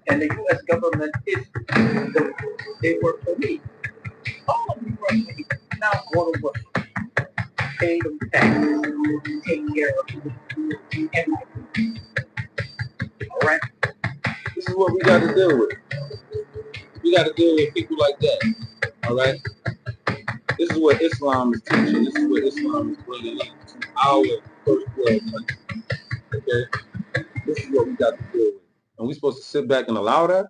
And the U.S. government they work for me. All of you work for me. Now go to work. Pay them taxes. Take care of everything. All right? This is what we got to deal with. We got to deal with people like that. All right? This is what Islam is teaching. This is what Islam is bringing into our first world country. Okay? This is what we got to deal with. And we supposed to sit back and allow that?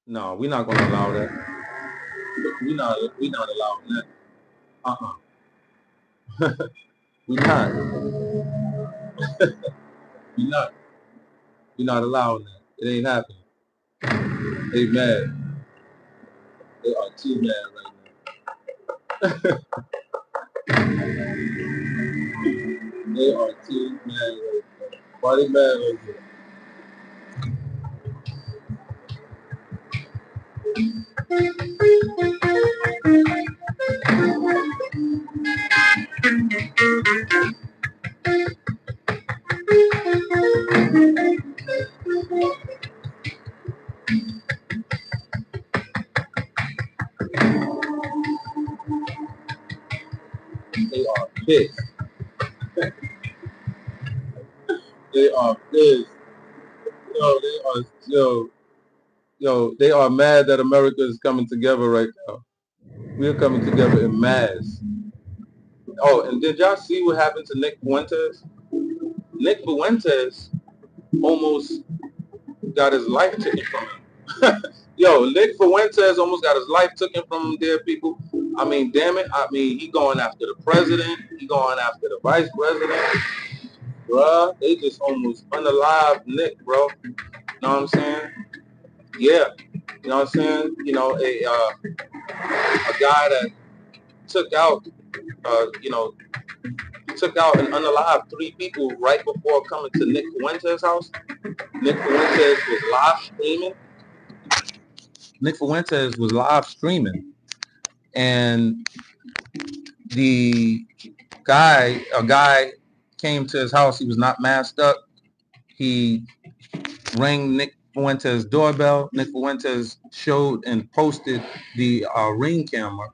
No, we're not going to allow that. We're not allowing that. We're not. We're not allowing that. It ain't happening. They mad. They are too mad right now. They are too mad right now. Why they mad right now? They are pissed. They are pissed. They are mad that America is coming together right now. We are coming together in mass. Oh, and did y'all see what happened to Nick Fuentes? Nick Fuentes almost got his life taken from him. Nick Fuentes almost got his life taken from him, dear people. I mean, damn it. I mean, he going after the president. He going after the vice president. Bruh, they just almost unalive Nick, bro. You know what I'm saying? Yeah. You know what I'm saying? A guy that took out, took out and unalived 3 people right before coming to Nick Fuentes' house. Nick Fuentes was live streaming. Nick Fuentes was live streaming, and a guy came to his house. He was not masked up. He rang Nick Fuentes' doorbell. Nick Fuentes showed and posted the Ring camera,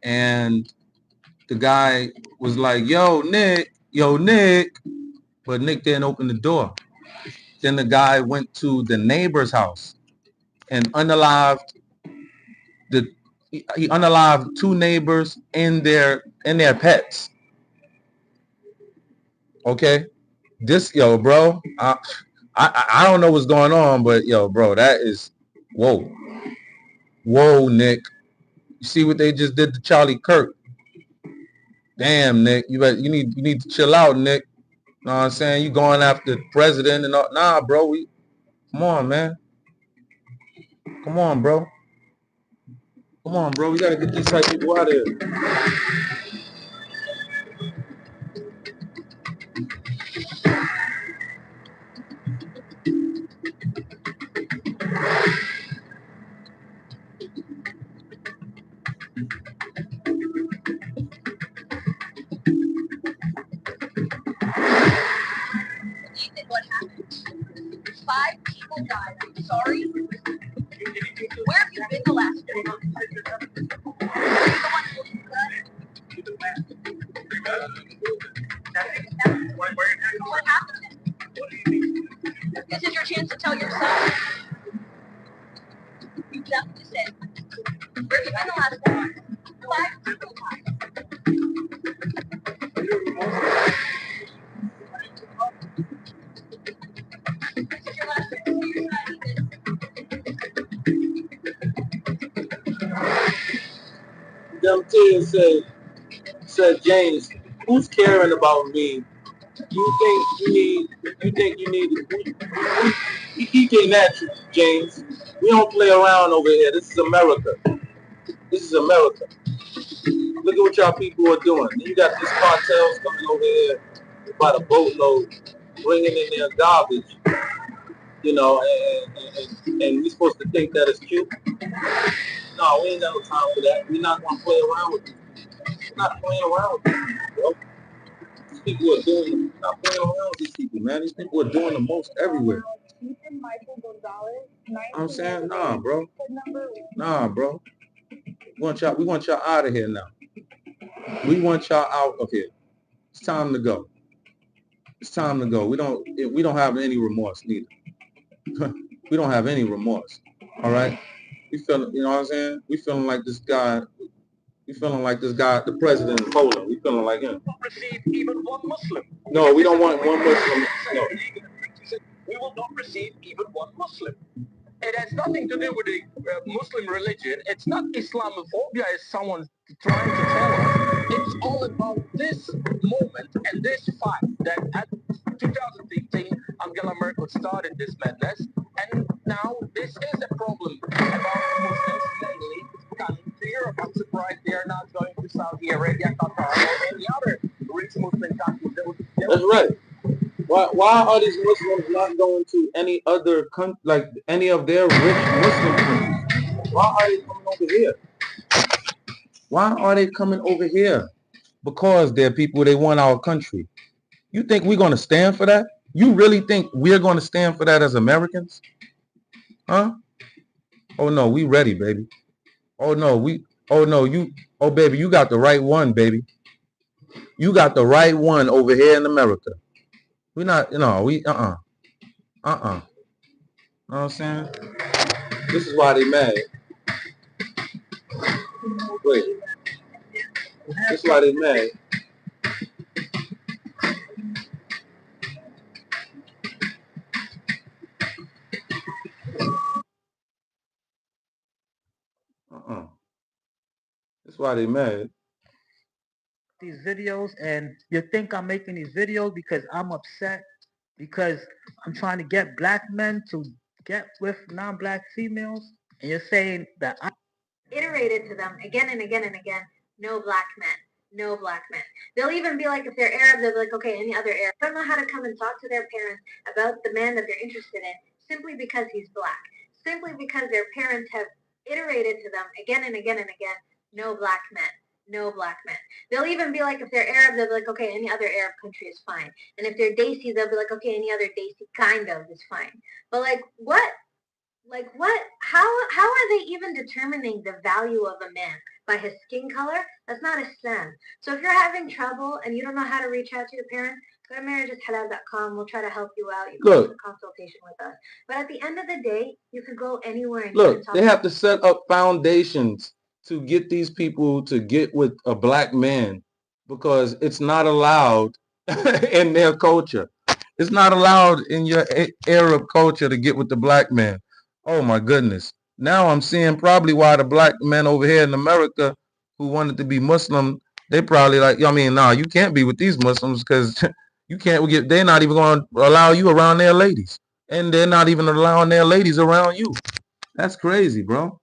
and the guy was like, yo, Nick, but Nick didn't open the door. Then the guy went to the neighbor's house and unalived he unalived 2 neighbors and their pets. Okay, bro, I don't know what's going on, but bro, that is whoa, Nick. You see what they just did to Charlie Kirk? Damn, Nick, you need to chill out, Nick. Know what I'm saying? You going after the president and all. Nah, bro, come on, man. Come on, bro. Come on, bro. We gotta get these type people out of here. What happened? 5 people died. I'm sorry. Where have you been the last 4 months? What happened? This is your chance to tell yourself. You have to say. Where have you been the last 4 months? 5 people died. This is your last chance to say Them tears said, James, who's caring about me? You think you need he came at you, James. We don't play around over here. This is America. This is America. Look at what y'all people are doing. You got these cartels coming over here by the boatload, bringing in their garbage, and we supposed to think that it's cute. No, we ain't got no time for that. We're not going to play around with you. We're not playing around with you, bro. These people are not playing around with these people, man. These people are doing the most everywhere. I'm saying, nah, bro. Nah, bro. We want y'all out of here now. We want y'all out of here. It's time to go. It's time to go. We don't have any remorse neither. We don't have any remorse. All right? We feel, you know what I'm saying? We feeling like this guy. We feeling like this guy, the president of Poland. We feeling like him. Receive even one Muslim. No, we don't want one Muslim. No. We will not receive even one Muslim. It has nothing to do with the Muslim religion. It's not Islamophobia as someone's trying to tell us. It's all about this moment and this fact that at 2015, Angela Merkel started this madness. And now this is a problem about Muslims mainly coming to Europe. I'm surprised they are not going to Saudi Arabia, Qatar, or any other rich Muslim countries. That's right. Why are these Muslims not going to any other country, like any of their rich Muslim countries? Why are they coming over here? Why are they coming over here? Because they're people, they want our country. You think we're going to stand for that? You really think we're going to stand for that as Americans? Huh? Oh no, we ready, baby. Oh no, baby, you got the right one, baby. You got the right one over here in America. We're not, you know, we, You know what I'm saying? This is why they mad. Wait. This is why they mad. That's why they mad. These videos, and you think I'm making these videos because I'm upset because I'm trying to get black men to get with non-black females, and you're saying that I iterated to them again and again and again no black men. No black men. They'll even be like, if they're Arab, they'll be like, okay, any other Arab. They don't know how to come and talk to their parents about the man that they're interested in simply because he's black. Simply because their parents have iterated to them again and again and again, no black men. No black men. They'll even be like, if they're Arab, they'll be like, okay, any other Arab country is fine. And if they're Desi, they'll be like, okay, any other Desi kind of is fine. But like, what? Like what? How are they even determining the value of a man? By his skin color? That's not Islam. So if you're having trouble and you don't know how to reach out to your parents, go to marriageshalal.com. We'll try to help you out. You can have a consultation with us. But at the end of the day, you could go anywhere and look, they have to set up foundations to get these people to get with a black man because it's not allowed in their culture. It's not allowed in your Arab culture to get with the black man. Oh my goodness. Now I'm seeing probably why the black men over here in America who wanted to be Muslim, they probably like, I mean, nah, you can't be with these Muslims because you can't get, they're not even going to allow you around their ladies. And they're not even allowing their ladies around you. That's crazy, bro.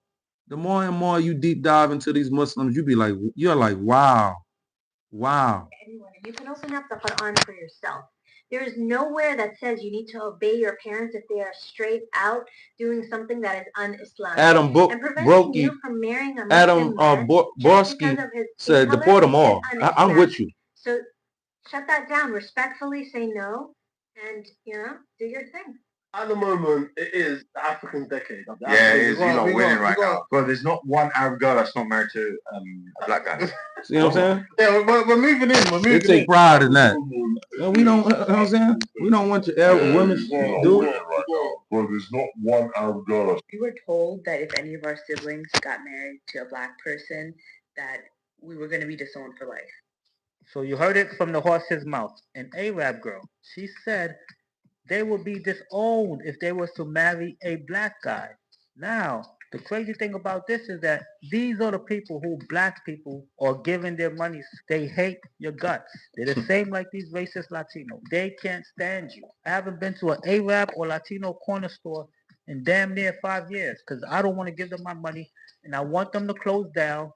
The more and more you deep dive into these Muslims, you're like, wow. Wow. You can open up the Quran for yourself. There is nowhere that says you need to obey your parents if they are straight out doing something that is un-Islamic. Adam Borski said, deport them all. I'm with you. So shut that down. Respectfully say no and, do your thing. At the moment, it is the African decade. Yeah, it is. You're not winning right now. Bro, there's not one Arab girl that's not married to a black guy. See what I'm saying? Yeah, we're moving in. They take pride in that. We don't, you know what I'm saying? We don't want your Arab women to do it. Bro, there's not one Arab girl. We were told that if any of our siblings got married to a black person, that we were going to be disowned for life. So you heard it from the horse's mouth. An Arab girl, she said they would be disowned if they were to marry a black guy. Now, the crazy thing about this is that these are the people who black people are giving their money. They hate your guts. They're the same like these racist Latinos. They can't stand you. I haven't been to an Arab or Latino corner store in damn near 5 years because I don't want to give them my money and I want them to close down.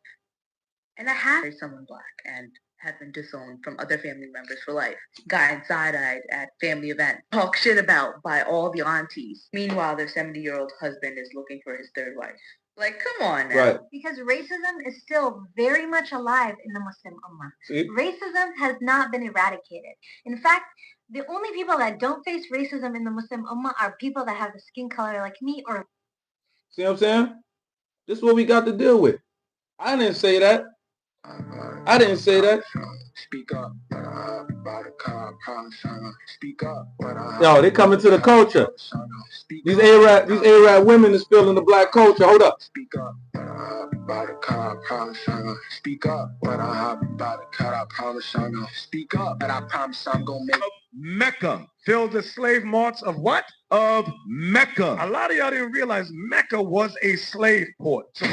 And I have someone black and have been disowned from other family members for life. Gotten side-eyed at family events. Talked shit about by all the aunties. Meanwhile, their 70-year-old husband is looking for his third wife. Like, come on now. Right. Because racism is still very much alive in the Muslim Ummah. Racism has not been eradicated. In fact, the only people that don't face racism in the Muslim Ummah are people that have the skin color like me or... See what I'm saying? This is what we got to deal with. I didn't say that. I didn't say that. Speak up, speak up. Yo, they coming to the culture. These Arab women is feeling the black culture. Hold up. Speak up, speak up. When I hop by the car, I promise I'm gonna speak up, and I promise I'm gonna make Mecca. Filled the slave marts of what? Of Mecca. A lot of y'all didn't realize Mecca was a slave port. So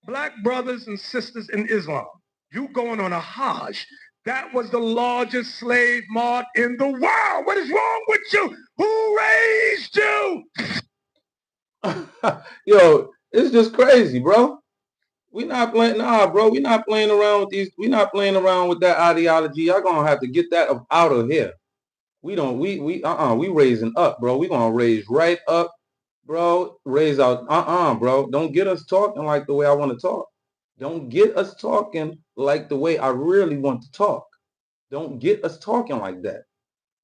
black brothers and sisters in Islam, you going on a Hajj. That was the largest slave mart in the world. What is wrong with you? Who raised you? Yo, it's just crazy, bro. We not playing, bro. We not playing around with these. We not playing around with that ideology. Y'all gonna have to get that out of here. We raising up, bro. We gonna raise right up. Bro, raise out, bro. Don't get us talking like the way I want to talk. Don't get us talking like the way I really want to talk. Don't get us talking like that.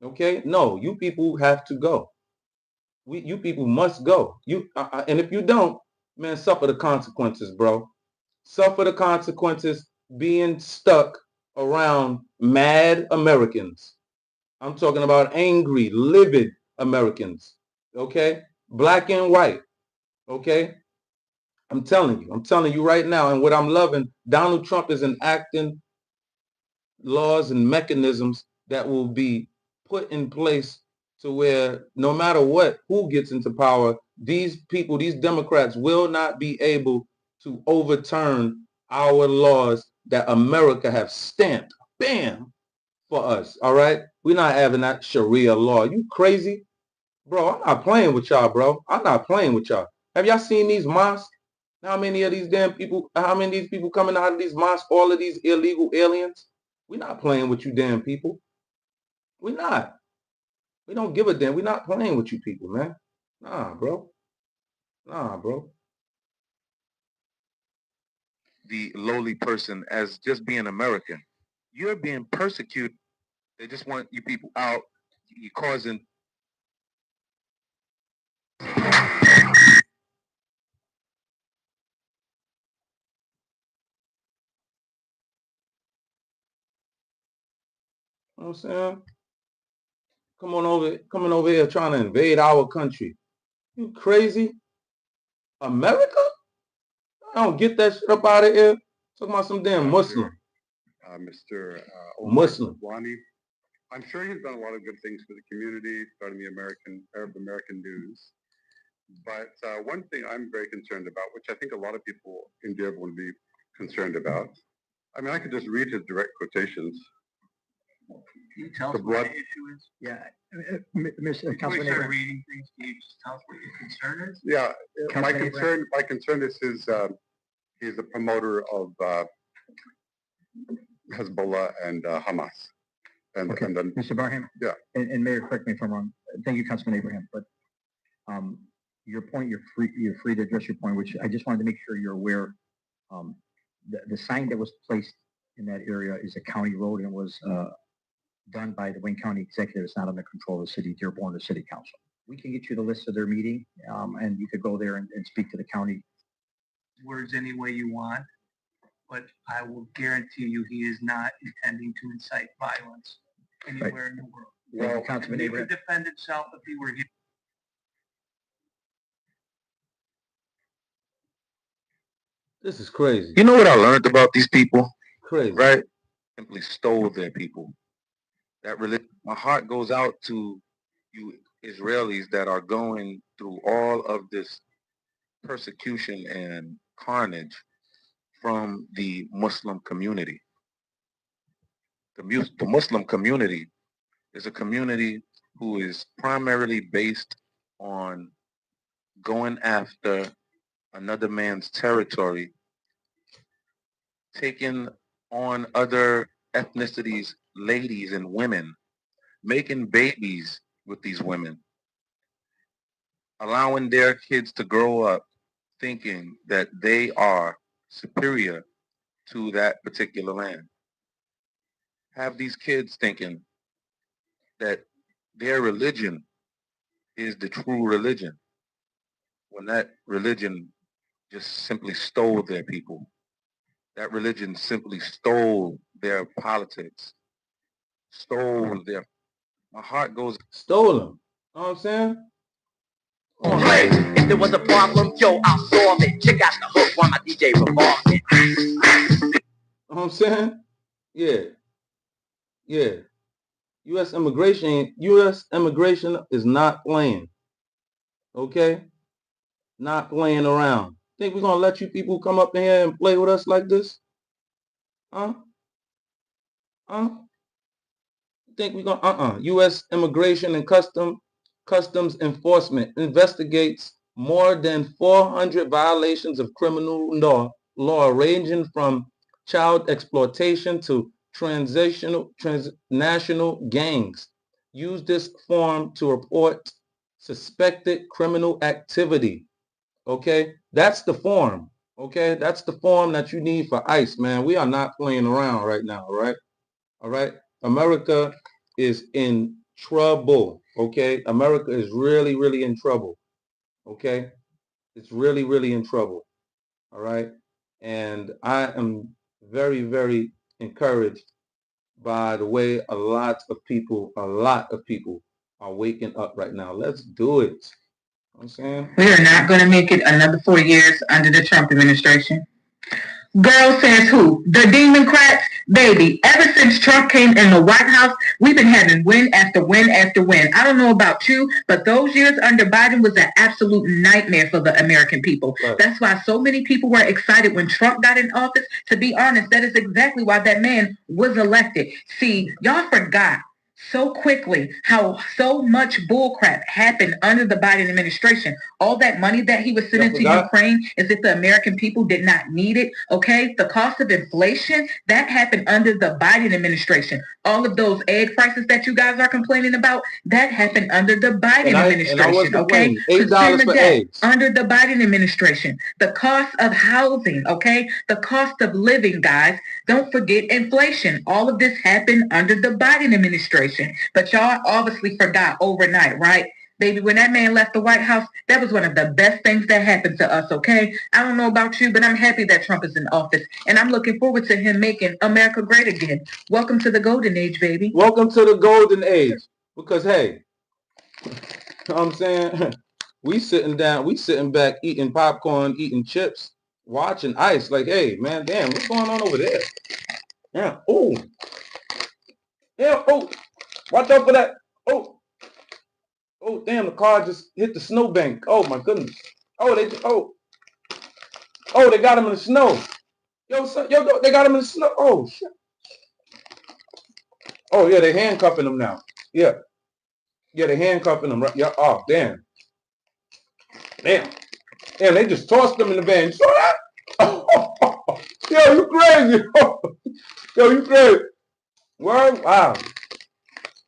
Okay? No, you people have to go. You people must go. And if you don't, man, suffer the consequences, bro. Suffer the consequences being stuck around mad Americans. I'm talking about angry, livid Americans. Okay? Black and white, okay? I'm telling you right now, and what I'm loving, Donald Trump is enacting laws and mechanisms that will be put in place to where no matter what, who gets into power, these people, these Democrats will not be able to overturn our laws that America have stamped, bam, for us, all right? We're not having that Sharia law. You crazy? Bro, I'm not playing with y'all, bro. I'm not playing with y'all. Have y'all seen these mosques? How many of these damn people, how many of these people coming out of these mosques, all of these illegal aliens? We're not playing with you damn people. We're not. We don't give a damn. We're not playing with you people, man. Nah, bro. Nah, bro. The lowly person as just being American. You're being persecuted. They just want you people out. You're causing. You know what I'm saying? Coming over here trying to invade our country. You crazy? America? I don't get that shit up out of here. Talking about some damn Muslim. Mr. Muslim. Wani. I'm sure he's done a lot of good things for the community, starting the Arab American News. But one thing I'm very concerned about, which I think a lot of people in Dearborn would be concerned about, I mean, I could just read his direct quotations. Can you tell us what the issue is? Yeah, Mr. Councilman. Before we start reading things, can you just tell us what your concern is? Yeah, my concern is he's a promoter of Hezbollah and Hamas. And then, Mr. Barham? Yeah. And Mayor, correct me if I'm wrong. Thank you, Councilman Abraham. But your point, you're free to address your point, which I just wanted to make sure you're aware. The sign that was placed in that area is a county road and was done by the Wayne County Executive. It's not under control of the city of Dearborn or city council. We can get you the list of their meeting, and you could go there and speak to the county. Words any way you want, but I will guarantee you he is not intending to incite violence anywhere in the world. Well, Councilman he Abraham. could defend himself if he were here. This is crazy. You know what I learned about these people? Crazy. Right? Simply stole their people. That religion. My heart goes out to you Israelis that are going through all of this persecution and carnage from the Muslim community. The Muslim community is a community who is primarily based on going after another man's territory, taking on other ethnicities, ladies and women, making babies with these women, allowing their kids to grow up thinking that they are superior to that particular land. Have these kids thinking that their religion is the true religion, when that religion just simply stole their people. That religion simply stole their politics, stole their, my heart goes. Stole them. You know what I'm saying? Play. If there was a problem, yo, I'll solve it. Check out the hook while my DJ revolves it. You know what I'm saying? Yeah. Yeah. U.S. immigration is not playing. Okay? Not playing around. Think we're going to let you people come up in here and play with us like this? Huh? Huh? Think we're going to, U.S. Immigration and Customs Enforcement investigates more than 400 violations of criminal law ranging from child exploitation to transnational gangs. Use this form to report suspected criminal activity. Okay, that's the form. Okay, that's the form that you need for ICE, man. We are not playing around right now, all right? All right, America is in trouble. Okay, America is really, really in trouble. Okay, it's really, really in trouble. All right, and I am very, very encouraged by the way a lot of people are waking up right now. Let's do it. You know what I'm saying? We are not going to make it another 4 years under the Trump administration. Girl says who? The Democrats? Baby, ever since Trump came in the White House, we've been having win after win after win. I don't know about you, but those years under Biden was an absolute nightmare for the American people. Right. That's why so many people were excited when Trump got in office. To be honest, that is exactly why that man was elected. See, y'all forgot so quickly how so much bullcrap happened under the Biden administration. All that money that he was sending to Ukraine as if the American people did not need it, okay? The cost of inflation, that happened under the Biden administration. All of those egg prices that you guys are complaining about, that happened under the Biden administration, okay? $8 for eggs. Under the Biden administration. The cost of housing, okay? The cost of living, guys. Don't forget inflation. All of this happened under the Biden administration. But y'all obviously forgot overnight, right? Baby, when that man left the White House, that was one of the best things that happened to us, okay? I don't know about you, but I'm happy that Trump is in office. And I'm looking forward to him making America great again. Welcome to the golden age, baby. Welcome to the golden age. Because, hey, you know what I'm saying? We sitting back, eating popcorn, eating chips, watching ICE. Like, hey, man, damn, what's going on over there? Yeah, oh. Yeah, oh. Watch out for that. Oh. Oh, damn, the car just hit the snowbank. Oh, my goodness. Oh, they got him in the snow. Yo, son, they got him in the snow. Oh, shit. Oh, yeah, they handcuffing him now. Yeah. Yeah, they handcuffing him. Right? Yeah, oh, damn. Damn. Damn, they just tossed him in the van. You saw that? Oh, yo, you crazy. Yo, you crazy. Word? Wow.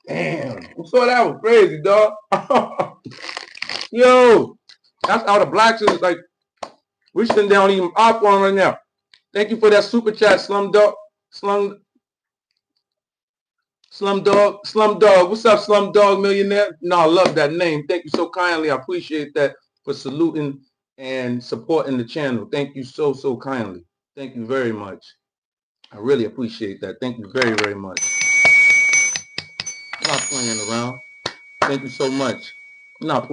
Damn. You saw that was crazy, dog. Yo, that's how the blacks is like. We sitting down eating popcorn right now. Thank you for that super chat, Slumdog. Slumdog. What's up, Slumdog Millionaire? No, I love that name. Thank you so kindly. I appreciate that for saluting and supporting the channel. Thank you so kindly. Thank you very much. I really appreciate that. Thank you very, very much. I'm not playing around. Thank you so much. I'm not playing.